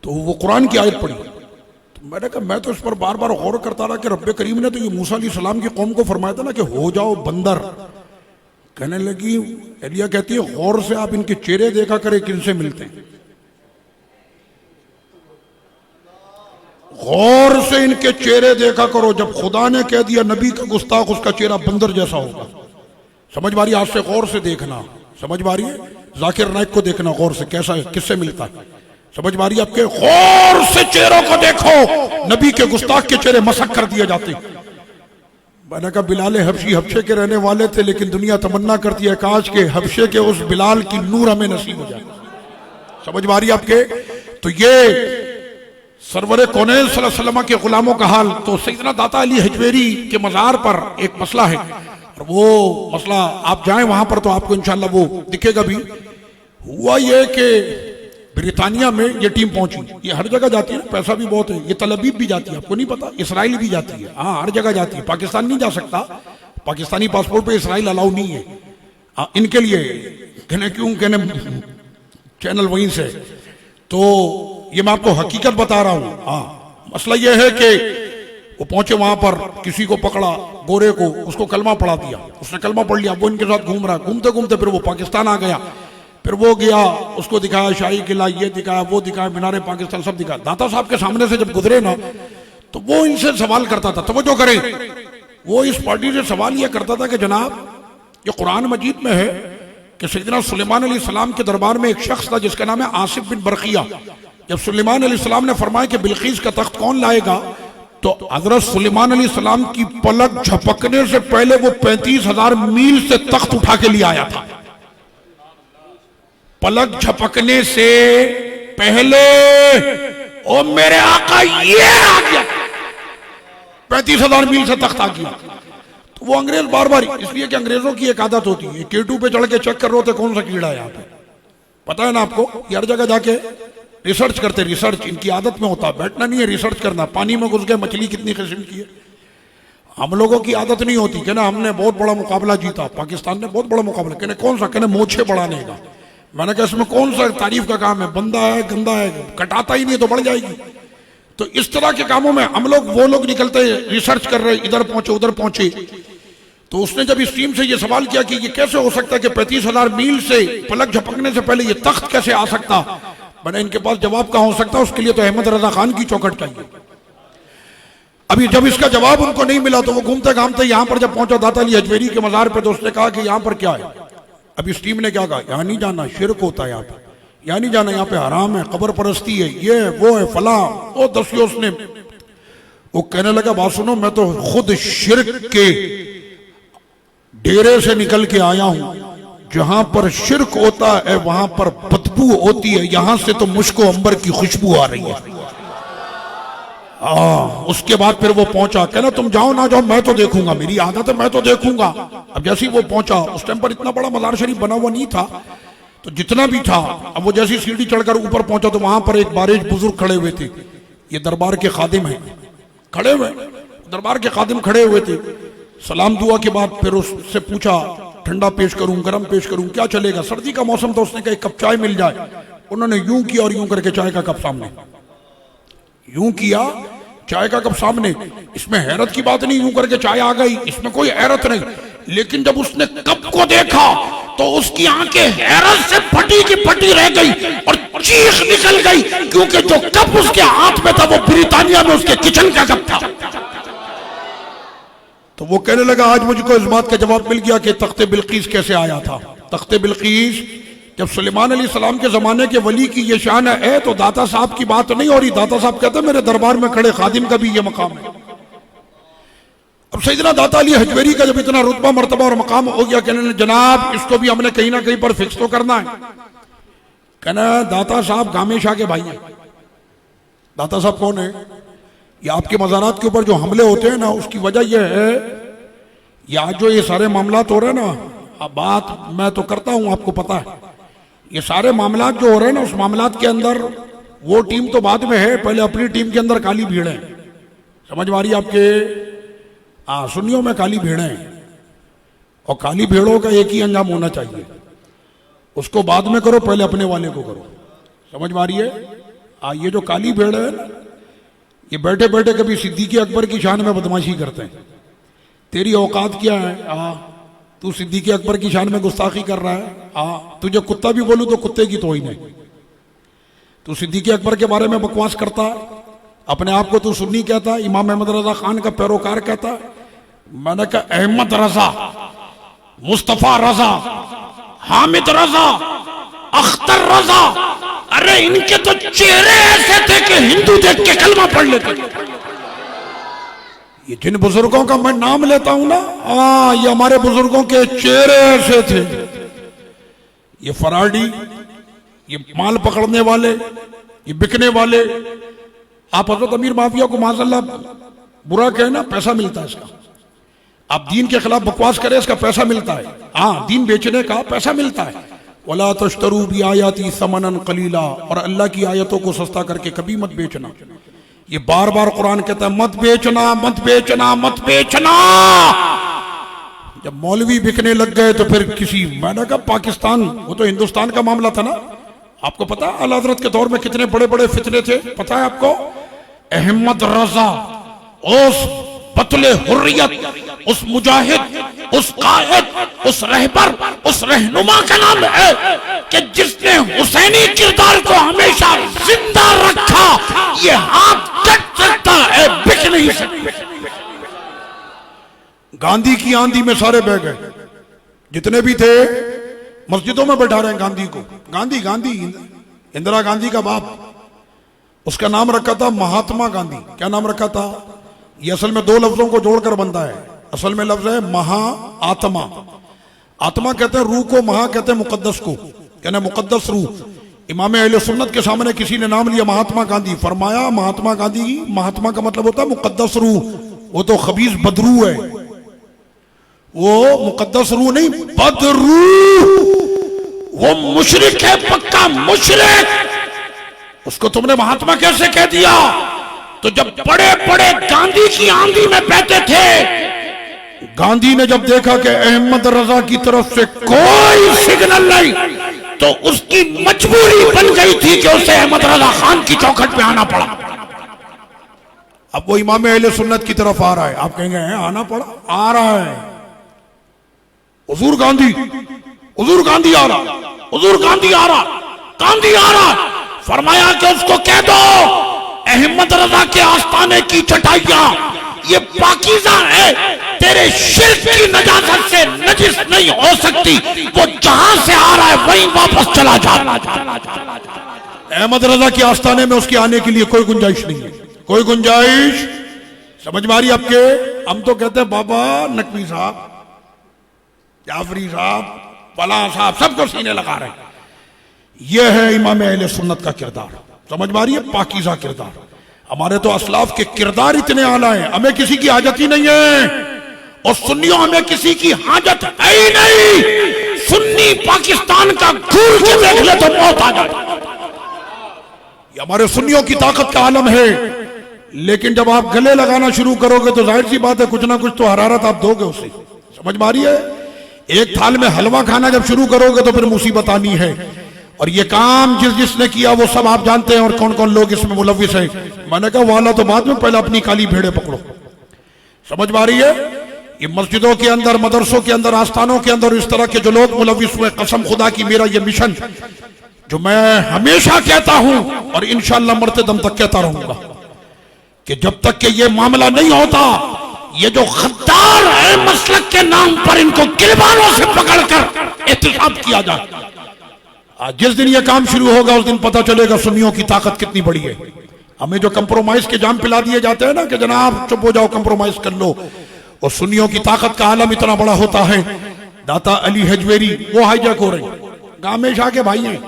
[SPEAKER 1] तो वो कुरान की आयत पढ़ी। तो मैंने कहा मैं तो इस पर बार बार गौर करता रहा कि रब्बे करीम ने तो ये मूसा अलैहिस्सलाम की कौम को फरमाया था ना कि हो जाओ बंदर। कहने लगी, एलिया कहती है गौर से आप इनके चेहरे देखा करें किनसे मिलते हैं, गौर से इनके चेहरे देखा करो। जब खुदा ने कह दिया नबी का गुस्ताख उसका चेहरा बंदर जैसा होगा। समझ में आ रही है? आज से गौर से देखना। समझ में आ रही है? जाकिर नाइक को देखना गौर से, कैसा है, किससे मिलता है। समझ में आ रही है आपके? गौर से चेहरों को देखो, नबी के गुस्ताख के चेहरे मसक कर दिए जाते। मैंने कहा बिलाल हबशी हबशे के रहने वाले थे, लेकिन दुनिया तमन्ना करती है काश के हबशे के उस बिलाल की नूर हमें नसीब हो जाए। समझ में आ रही है आपके? तो ये सरवरे कौनैन सल्लल्लाहु अलैहि वसल्लम के गुलामों का हाल। तो सैयदना दाता अली हजवेरी के मज़ार पर एक मसला है, और वो मसला आप जाएं वहां पर तो आपको इंशाल्लाह वो दिखेगा भी। हुआ ये कि ब्रितानिया में ये टीम पहुंची, ये हर जगह जाती है, पैसा भी बहुत है, ये तलबीब भी जाती है, आपको नहीं पता, इसराइल भी जाती है, हाँ हर जगह जाती है। पाकिस्तान नहीं जा सकता, पाकिस्तानी पासपोर्ट पे इसराइल अलाउ नहीं है इनके लिए। कहने क्यों? कहने चैनल वहीं से। तो ये मैं आपको हकीकत बता रहा हूं। हाँ, मसला ये है कि वो पहुंचे वहां पर, किसी को पकड़ा गोरे को, उसको कलमा पढ़ा दिया, उसने कलमा पढ़ लिया, वो इनके साथ घूम रहा, घूमते घूमते फिर वो पाकिस्तान आ गया। फिर वो गया, उसको दिखाया शाही किला, ये दिखाया, वो दिखाया, मीनारे पाकिस्तान सब दिखाया। दाता साहब के सामने से जब गुजरे ना, तो वो इनसे सवाल करता था, तवज्जो करें, वो इस पार्टी से सवाल ये करता था कि जनाब ये कुरान मजीद में है कि सैयदना सुलेमान अलैहिस्सलाम के दरबार में एक शख्स था जिसका नाम है आसिफ बिन बरकिया। जब सुलेमान अलैहिस्सलाम ने फरमाया कि बिल्कीस का तख्त कौन लाएगा, तो हजरत सुलेमान अलैहिस्सलाम की पलक झपकने से पहले वो 35,000 मील से तख्त उठा के लिए आया था। पलक झपकने से पहले ओ मेरे आका ये आ गया, 35,000 मील से तख्त आ गया। तो वो अंग्रेज बार बार, इसलिए कि अंग्रेजों की एक आदत होती है, K2 पे चढ़ के चेक कर रहे होते कौन सा कीड़ा है यहाँ पे, पता है ना आपको, हर जगह जाके रिसर्च करते, रिसर्च इनकी आदत में होता है, बैठना नहीं है रिसर्च करना, पानी में घुस गए मछली कितनी किस्म की है। हम लोगों की आदत नहीं होती, कहना हमने बहुत बड़ा मुकाबला जीता, पाकिस्तान ने बहुत बड़ा मुकाबला, कहने कौन सा, कहने मोछे बढ़ाने का। मैंने कहा इसमें कौन सा तारीफ का काम है, बंदा है गंदा है, कटाता ही नहीं तो बढ़ जाएगी। तो इस तरह के कामों में हम लोग, वो लोग निकलते रिसर्च कर रहे, इधर पहुंचे उधर पहुंचे। तो उसने जब इस टीम से ये सवाल किया कि ये कैसे हो सकता है कि 35,000 मील से पलक झपकने से पहले ये तख्त कैसे आ सकता, मैंने इनके पास जवाब कहाँ हो सकता, उसके लिए तो अहमद रजा खान की चौखट चाहिए। अभी जब इसका जवाब उनको नहीं मिला तो वो घूमते घामते यहाँ पर जब पहुंचा दाता अली हजवेरी के मजार पे, तो उसने कहा कि यहाँ पर क्या है। अब इस टीम ने क्या कहा, यहाँ नहीं जाना, शिरक होता है यहाँ पे, यहाँ नहीं जाना, यहाँ पे हराम है, कब्र परस्ती है, ये वो है फला, वो दसियो उसने। वो कहने लगा बात सुनो, मैं तो खुद शिरक के डेरे से निकल के आया हूं, जहां पर शिरक होता है वहां पर बदबू होती है, यहां से तो मुश्को अंबर की खुशबू आ रही है। उसके बाद फिर वो पहुंचा, कहना तुम जाओ ना जाओ मैं तो देखूंगा, मेरी आदत है मैं तो देखूंगा। अब जैसे ही वो पहुंचा, उस टाइम पर इतना बड़ा मजार शरीफ बना हुआ नहीं था, तो जितना भी था, अब वो जैसी सीढ़ी चढ़कर ऊपर पहुंचा तो वहां पर एक बारिश बुजुर्ग खड़े हुए थे, ये दरबार के खादिम हैं, खड़े हुए दरबार के खादिम खड़े हुए थे। सलाम दुआ के बाद फिर उससे पूछा, ठंडा पेश करूं गरम पेश करूं, क्या चलेगा, सर्दी का मौसम तो उसने कहा एक कप चाय मिल जाए। उन्होंने यूं किया और यूं करके चाय का कप सामने, यूं किया चाय का कप सामने। इसमें हैरत की बात नहीं, यूं करके चाय आ गई, इसमें कोई हैरत नहीं। लेकिन जब उसने कप को देखा तो उसकी आंखें हैरत से फटी की फटी रह गई और चीख निकल गई, क्योंकि जो कप उसके हाथ में था वो ब्रिटानिया में उसके किचन का कप था। तो वो कहने लगा आज मुझको इस बात का जवाब मिल गया कि तख्ते बिल्कीस कैसे आया था। तख्ते बिल्कीस जब सुलेमान अलैहि सलाम के जमाने के वली की ये शान है, तो दाता साहब की बात नहीं हो रही। दाता साहब कहते मेरे दरबार में खड़े खादिम का भी ये मकाम है। अब सैयदना दाता अली हजवेरी का जब इतना रुतबा मर्तबा और मकाम हो गया, कहने जनाब इसको भी हमने कहीं ना कहीं पर फिक्स तो करना है। कहना दाता साहब गामे शाह के भाई हैं। दाता साहब कौन है? ये आपके मज़ारात के ऊपर जो हमले होते हैं ना, उसकी वजह यह है, या जो ये सारे मामलात हो रहे हैं ना, अब बात मैं तो करता हूं आपको पता है, ये सारे मामलात जो हो रहे हैं ना, उस मामलात के अंदर वो टीम तो बाद में है, पहले अपनी टीम के अंदर काली भीड़ है। समझ मारी आपके सुन्नियों में काली भीड़ है, और काली भीड़ों का एक ही अंजाम होना चाहिए, उसको बाद में करो, पहले अपने वाले को करो। समझ मारिए। ये जो काली भीड़ है ना, ये बैठे बैठे कभी सिद्दीक़ अकबर की शान में बदमाशी करते हैं। तेरी औकात क्या है? तू सिद्दीक़ अकबर की शान में गुस्ताखी कर रहा है। तुझे कुत्ता भी बोलूं तो कुत्ते की तोहीन है। तू सिद्दीक़ अकबर के बारे में बकवास करता है, अपने आप को तू सुन्नी कहता है, इमाम अहमद रजा खान का पैरोकार कहता है। मैंने कहा अहमद रजा, मुस्तफा रजा, हामिद रजा, अख्तर रजा, अरे इनके तो चेहरे ऐसे थे कि हिंदू देख के कलमा पढ़ लेते। ये जिन बुजुर्गों का मैं नाम लेता हूं ना, ये हमारे बुजुर्गों के चेहरे ऐसे थे। ये फराडी, ये माल पकड़ने वाले, ये बिकने वाले। आप हजरत अमीर माफिया को माज़अल्लाह बुरा कहे ना, पैसा मिलता है इसका। आप दीन के खिलाफ बकवास करें, इसका पैसा मिलता है। दीन बेचने का पैसा मिलता है। वला तश्तरू बि आयाती समनन कलीला, और अल्लाह की आयतों को सस्ता करके कभी मत बेचना। ये बार बार कुरान कहता है मत बेचना, मत बेचना, मत बेचना। जब मौलवी बिकने लग गए तो फिर किसी, मैंने कहा पाकिस्तान, वो तो हिंदुस्तान का मामला था ना। आपको पता है आला हज़रत के दौर में कितने बड़े बड़े फितने थे, पता है आपको? अहमद रजा, उस बतले हुर्रियत, उस मुजाहिद, उस कायद, उस रहबर, उस रहनुमा का नाम है कि जिसने हुसैनी किरदार को हमेशा जिंदा रखा। ये हाथ कट सकता है, बिक नहीं सकता। गांधी की आंधी में सारे बह गए, जितने भी थे मस्जिदों में बैठा रहे हैं गांधी को। गांधी, गांधी इंदिरा गांधी का बाप, उसका नाम रखा था महात्मा गांधी। क्या नाम रखा था? ये असल में दो लफ्जों को जोड़कर बनता है। असल में लफ्ज है महा आत्मा। आत्मा कहते हैं रूह को, महा कहते हैं मुकद्दस को। कहना मुकद्दस रूह। इमाम अहले सुन्नत के सामने किसी ने नाम लिया महात्मा गांधी, फरमाया महात्मा गांधी, महात्मा का मतलब होता है मुकद्दस रूह, वो तो खबीस बदरू है, वो मुकद्दस रूह नहीं बदरू, वो मुशरिक है, पक्का मुशरिक। उसको तुमने महात्मा कैसे कह दिया? तो जब बड़े बड़े गांधी की आंधी में बहते थे, गांधी ने जब देखा कि अहमद रजा की तरफ से कोई सिग्नल नहीं, तो उसकी मजबूरी बन गई थी कि उसे अहमद रजा खान की चौखट पे आना पड़ा। अब वो इमाम अहले सुन्नत की तरफ आ रहा है, आप कहेंगे आना पड़ा, आ रहा है। हुजूर गांधी आ रहा, हुजूर गांधी आ रहा, गांधी आ रहा। फरमाया कि उसको कह दो अहमद रजा के आस्थाने की चटाइयां ये पाकीज़ा है, तेरे शिर्क की नजाकत से नजिस नहीं हो सकती, वो जहां से आ रहा है वहीं वापस चला जा। अहमद रजा के आस्थाने में उसके आने के लिए कोई गुंजाइश नहीं है, कोई गुंजाइश। समझ में आ रही आपके? हम तो कहते हैं बाबा नकवी साहब, जाफरी साहब, फलां साहब, सबको सीने लगा रहे हैं। यह है इमाम अहले सुन्नत का किरदार। समझ में आ रही है? पाकीज़ा किरदार। हमारे तो असलाफ के किरदार इतने आला हैं, हमें किसी की हाजत ही नहीं है, और सुन्नियों हमें किसी की हाजत है ही नहीं। सुन्नी पाकिस्तान का घूर के देख ले तो मौत आ जाती। ये हमारे सुन्नियों की ताकत का आलम है, लेकिन जब आप गले लगाना शुरू करोगे तो जाहिर सी बात है कुछ ना कुछ तो हरारत आप दोगे उसे। समझ में आ रही है? एक थाल में हलवा खाना जब शुरू करोगे तो फिर मुसीबत आनी है। और ये काम जिसने किया वो सब आप जानते हैं, और कौन कौन लोग इसमें मुलविस है। मैंने कहा वाला तो बाद में, पहले अपनी काली भेड़े पकड़ो। समझ में आ रही है? ये मस्जिदों के अंदर, मदरसों के अंदर, आस्थानों के अंदर इस तरह के जो लोग मुलविस हुए, कसम खुदा की मेरा ये मिशन जो मैं हमेशा कहता हूं और इंशाअल्लाह मरते दम तक कहता रहूंगा कि जब तक कि ये मामला नहीं होता, ये जो गद्दार है मसलक के नाम पर, इनको गिरबानों से पकड़कर एहतिसाब किया जाए। जिस दिन ये काम शुरू होगा उस दिन पता चलेगा सुन्नियों की ताकत कितनी बड़ी है। हमें जो कंप्रोमाइज के जाम पिला दिए जाते हैं ना कि जनाब चुप हो जाओ, कंप्रोमाइज कर लो, और सुन्नियों की ताकत का आलम इतना बड़ा होता है। दाता अली हजवेरी वो हाईजैक हो रहे, गामे शाह के भाई हैं,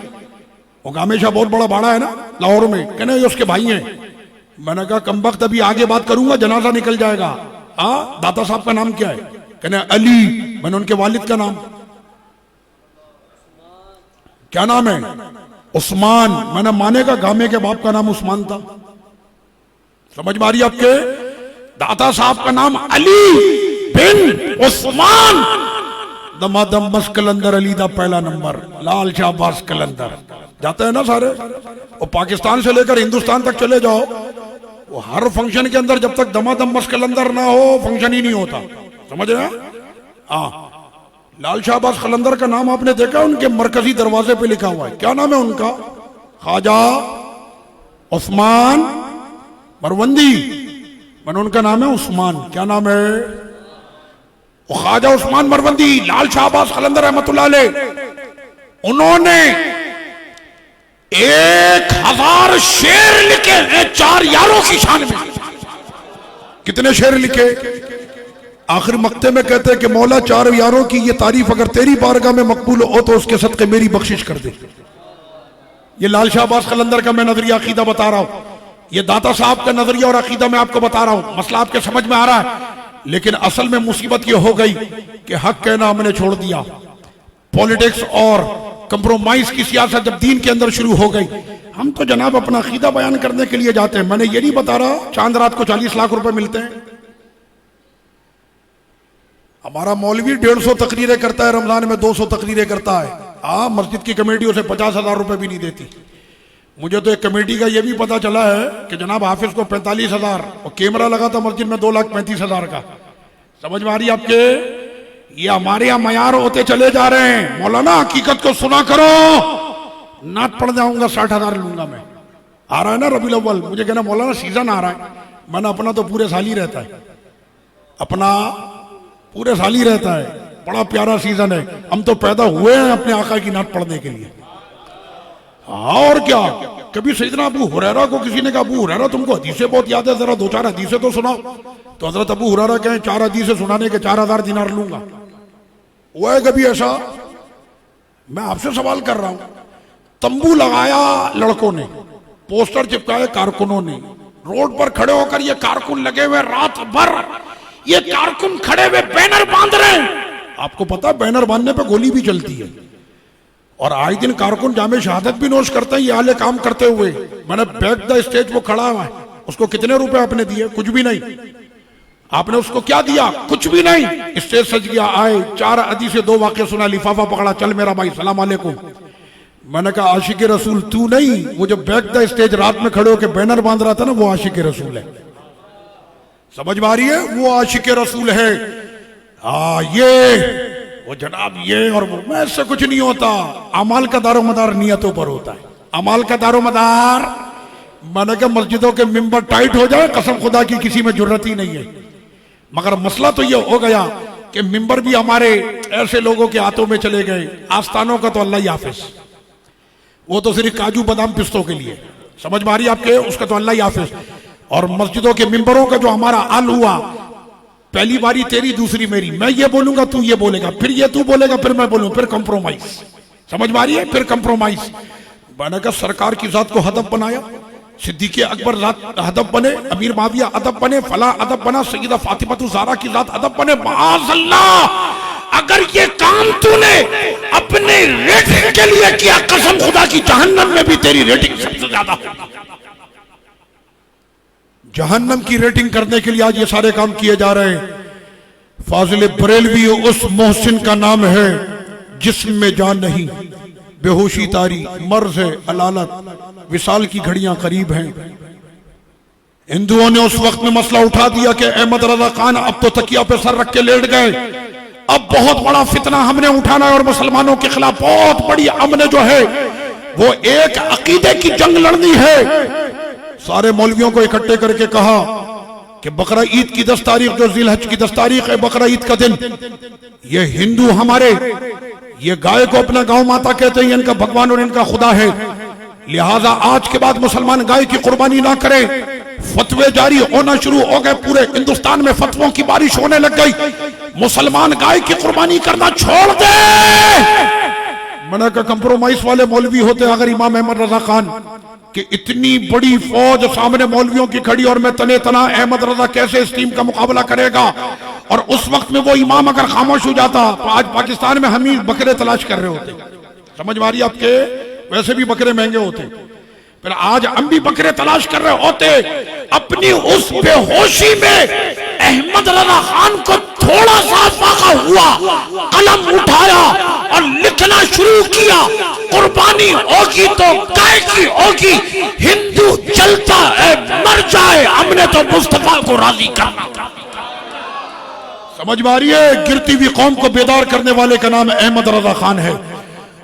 [SPEAKER 1] वो गामे शाह बहुत बड़ा बाड़ा है ना लाहौर में, कहने ये उसके भाई हैं। मैंने कहा कमबख्त अभी आगे बात करूंगा, जनाजा निकल जाएगा। हाँ, दाता साहब का नाम क्या है? कहने अली। मैंने उनके वालिद का नाम क्या नाम है? उस्मान। मैंने माने का गामे के बाप का नाम उस्मान था। समझ में आ रही आपके? दाता साहब का नाम अली बिन उस्मान। दमादम बस कलंदर अली दा पहला नंबर, लाल शाहबाज कलंदर। जाते हैं ना सारे, और पाकिस्तान से लेकर हिंदुस्तान तक चले जाओ, वो हर फंक्शन के अंदर जब तक दमादम बस कलंदर ना हो फंक्शन ही नहीं होता। समझ रहे हैं? हाँ, लाल शाहबाज कलंदर का नाम आपने देखा, उनके मरकजी दरवाजे पे लिखा हुआ है। क्या नाम है उनका? ख्वाजा उस्मान मरवंदी। मैंने उनका नाम है उस्मान। क्या नाम है? ख्वाजा उस्मान मरवंदी। लाल शाहबाज कलंदर रहमतुल्लाह अलैह, उन्होंने 1000 शेर लिखे हैं 4 यारों की शान में। कितने शेर लिखे? आखिर मक्ते में कहते हैं कि मौला 4 यारों की ये तारीफ अगर तेरी बारगाह में मकबूल हो तो उसके सदके मेरी बख्शिश कर दे। ये लाल शाहबाज कलंदर का मैं नजरिया अकीदा बता रहा हूं, ये दाता साहब का नजरिया और अकीदा मैं आपको बता रहा हूं। मसला आपके समझ में आ रहा है, लेकिन असल में मुसीबत ये हो गई कि हक कहना हमने छोड़ दिया। पॉलिटिक्स और कंप्रोमाइज की सियासत जब दीन के अंदर शुरू हो गई, हम तो जनाब अपना अकीदा बयान करने के लिए जाते हैं। मैंने ये नहीं बता रहा चांद रात को 40 लाख रुपए मिलते हैं। हमारा मौलवी 150 तकरीरें करता है, रमजान में 200 तकरीरें करता है। हाँ, मस्जिद की कमेटी उसे 50,000 रुपए भी नहीं देती। मुझे तो एक कमेटी का यह भी पता चला है कि जनाब हाफिज को 45,000 और कैमरा लगा था मस्जिद में 2,35,000 का। समझ में आ रही आपके? ये हमारे यहाँ मयार होते चले जा रहे हैं। मौलाना हकीकत को सुना करो, नात पढ़ जाऊंगा 60,000 लूंगा मैं। आ रहा है ना रबीउल अव्वल, मुझे कहना मौलाना सीजन आ रहा है। मैंने अपना तो पूरे साल ही रहता है, अपना पूरे साल ही रहता है, बड़ा प्यारा सीजन है। हम तो पैदा हुए हैं अपने आका की नात पढ़ने के लिए। और क्या, कभी सैयदना अबू हुरैरा को किसी ने कहा अबू हुरैरा तुमको हदीसें बहुत याद है, जरा 2-4 हदीसें तो सुनाओ। तो हजरत अबू हुरैरा कहें 4 हदीसें सुनाने के 4,000 दिनार लूंगा। हुआ है कभी ऐसा? मैं आपसे सवाल कर रहा हूं, तंबू लगाया लड़कों ने, पोस्टर चिपकाए कारकुनों ने, रोड पर खड़े होकर ये कारकुन लगे हुए रात भर, ये कारकुन खड़े हुए बैनर बांध रहे हैं। आपको पता है बैनर बांधने पे गोली भी चलती है, और आए दिन कारकुन जामे शहादत भी नोश करते हैं ये आले काम करते हुए। मैंने बैक द स्टेज वो खड़ा हुआ है, उसको कितने रुपए आपने दिए? कुछ भी नहीं। आपने उसको क्या दिया? कुछ भी नहीं। स्टेज सज गया, आए, 4 हदीस से 2 वाक्य सुना, लिफाफा पकड़ा, चल मेरा भाई सलाम अलैकुम। मैंने कहा आशिक रसूल तू नहीं, वो जो बैक द स्टेज रात में खड़े होकर बैनर बांध रहा था ना, वो आशिक रसूल है। समझ में आ रही है? वो आशिक रसूल है। ये वो जनाब ये और वो, मैं इससे कुछ नहीं होता। अमाल का दारोमदार नियतों पर होता है। अमाल का दारोमदार, मैंने कहा मस्जिदों के मिंबर टाइट हो जाए, कसम खुदा की किसी में जरूरत ही नहीं है। मगर मसला तो ये हो गया कि मिंबर भी हमारे ऐसे लोगों के हाथों में चले गए। आस्थानों का तो अल्लाह ही हाफिज, वो तो सिर्फ काजू बादाम पिस्तों के लिए। समझ में आ रही आपके? उसका तो अल्लाह ही हाफिज। और मस्जिदों के मिंबरों का जो हमारा हाल हुआ, पहली बारी तेरी, दूसरी मेरी, मैं ये बोलूंगा तू ये बोलेगा, फिर ये तू बोलेगा, फिर मैं बोलूं, फिर कंप्रोमाइज। समझ में आ रही है? फिर कंप्रोमाइज। मैंने कहा सरकार की जात को हदफ बनाया, सिद्दीक़ अकबर हदफ बने, अमीर माविया अदब बने, फला अदब बना, सैयदा फातिमा ज़हरा की जात अदब बने। माअज़ल्लाह, अगर ये काम तूने अपने रेटिंग के लिए किया, कसम खुदा की जहन्नम में भी तेरी रेटिंग सबसे ज्यादा होगी। जहन्नम की रेटिंग करने के लिए आज ये सारे काम किए जा रहे हैं। फाजिल बरेलवी उस मोहसिन का नाम है जिस्म में जान नहीं, बेहोशी तारी, मर्ज है, अलालत, विसाल की घड़ियां करीब हैं। हिंदुओं ने उस वक्त में मसला उठा दिया कि अहमद रजा खान अब तो तकिया पे सर रख के लेट गए, अब बहुत बड़ा फितना हमने उठाना है और मुसलमानों के खिलाफ बहुत बड़ी हमने जो है वो एक अकीदे की जंग लड़नी है। सारे मौलवियों को इकट्ठे करके कहा कि बकरा ईद की 10 तारीख जो जिलहज की 10 तारीख है, बकरा ईद का दिन, ये हिंदू हमारे ये गाय को अपना गांव माता कहते हैं, इनका भगवान और इनका खुदा है, लिहाजा आज के बाद मुसलमान गाय की कुर्बानी ना करें। फतवे जारी होना शुरू हो गए, पूरे हिंदुस्तान में फतवों की बारिश होने लग गई। मुसलमान गाय की कुर्बानी करना छोड़ दे। मैंने कहा कंप्रोमाइज वाले मौलवी होते अगर इमाम अहमद रजा खान कि इतनी बड़ी फौज सामने मौलवियों की खड़ी और मैं तने तना, अहमद रजा कैसे इस टीम का मुकाबला करेगा? और उस वक्त में वो इमाम अगर खामोश हो जाता तो आज पाकिस्तान में हम ही बकरे तलाश कर रहे होते। समझ में आ रही आपके? वैसे भी बकरे महंगे होते, फिर आज हम भी बकरे तलाश कर रहे होते। अपनी उस बेहोशी में अहमद रजा खान को थोड़ा सा फाका हुआ, कलम उठाया और लिखना शुरू किया, कुर्बानी होगी तो गाय की होगी, हिंदू चलता है मर जाए, हमने तो मुस्तफा को राजी करना। समझ में आ रही है? गिरती हुई कौम को बेदार करने वाले का नाम अहमद रजा खान है।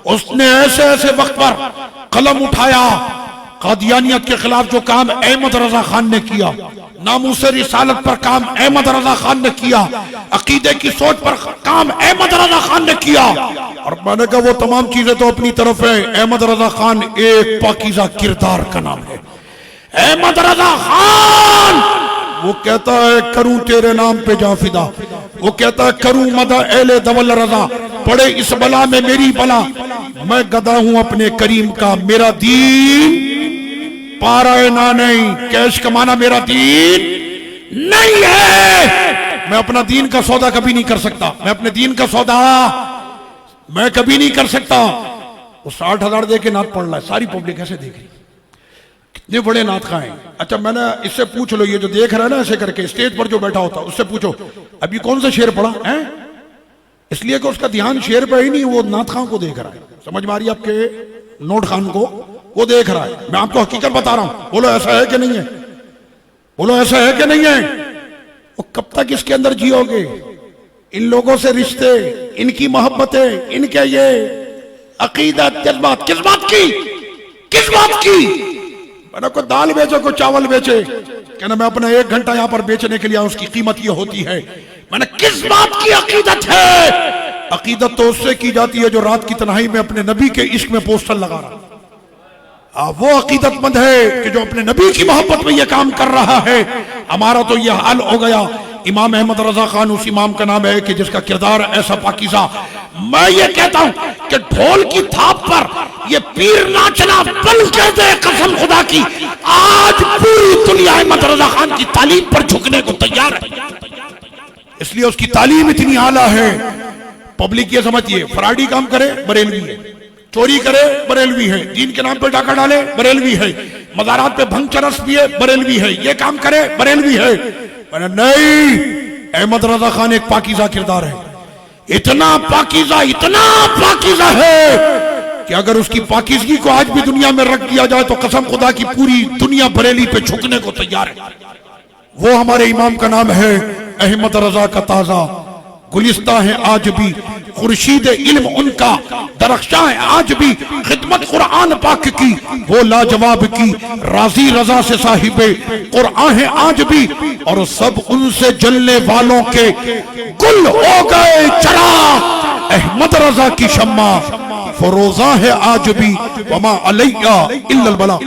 [SPEAKER 1] उसने ऐसे ऐसे वक्त पर कलम उठाया, कादियानियत के खिलाफ जो काम अहमद रजा खान ने किया, नामूस रिसालत पर काम अहमद रजा खान ने किया, अकीदे की सोच पर काम अहमद रजा खान ने किया। और मैंने कहा वो तमाम चीजें तो अपनी तरफ है, अहमद रजा खान एक पाकीज़ा किरदार का नाम है। अहमद रजा खान वो कहता है करूं तेरे नाम पे जाफिदा, वो कहता है करूं मदा एले दवल रजा, पड़े इस बला में मेरी बला, मैं गदा हूं अपने करीम का, मेरा दीन पारायना नहीं, कैश कमाना मेरा दीन नहीं है। मैं अपना दीन का सौदा कभी नहीं कर सकता, मैं अपने दीन का सौदा मैं कभी नहीं कर सकता। वो 60,000 दे के नात पढ़ रहा है, सारी पब्लिक ऐसे देख रही, कितने बड़े नात खाएं। अच्छा मैंने इससे पूछ लो, ये जो देख रहा है ना ऐसे करके स्टेज पर जो बैठा होता, उससे पूछो अभी कौन सा शेर पढ़ा है, इसलिए कि उसका ध्यान शेर पे ही नहीं, वो नात खान को देख रहा है। समझ में आ रही है आपके? नोट खान को वो देख रहा है। मैं आपको हकीकत बता रहा हूं, बोलो ऐसा है कि नहीं है? बोलो ऐसा है कि नहीं है? वो कब तक इसके अंदर जियोगे? इन लोगों से रिश्ते, इनकी मोहब्बतें, इनके ये अकीदत, जज्बात, किस बात की? किस बात की? मैंने को दाल बेचे, को चावल बेचे, कहना मैं अपना 1 घंटा यहां पर बेचने के लिए, उसकी कीमत ये होती है। मैंने किस बात की अकीदत है? अकीदत तो उससे की जाती है जो रात की तन्हाई में अपने नबी के इश्क में पोस्टर लगा रहा, वो अकीदतमंद है कि जो अपने नबी की मोहब्बत में ये काम कर रहा है। हमारा तो ये हाल हो गया इमाम अहमद रजा खान उस इमाम का नाम है कि जिसका किरदार ऐसा पाकीज़ा। मैं ये कहता हूं कि ढोल की थाप पर ये पीर नाचना बंद कर दे, कसम खुदा की। आज पूरी दुनिया अहमद रजा खान की तालीम पर झुकने को तैयार है, इसलिए उसकी तालीम इतनी आला है। पब्लिक ये समझिए, फराडी काम करे बरेलवी है, चोरी करे बरेलवी है, दीन के नाम पर डाका डाले बरेलवी है, मज़ारात पे भंग चरस पिए बरेलवी है, ये काम करे बरेलवी है। नहीं, अहमद रजा खान एक पाकीज़ा किरदार है, इतना पाकीज़ा है कि अगर उसकी पाकीज़गी को आज भी दुनिया में रख दिया जाए तो कसम खुदा की पूरी दुनिया बरेली पे झुकने को तैयार है। वो हमारे इमाम का नाम है अहमद रजा का ताजा गुलिस्ता है आज भी, खुर्शीद इल्म उनका दरख्शा है आज भी, खिदमत कुरान पाक की वो लाजवाब की, राजी रजा से साहिबे कुरान है आज भी, और सब उनसे जलने वालों के गुल हो गए चराग। अहमद रजा की शम्मा फरोजा है आज भी, वमा अलैया इल्लल बला।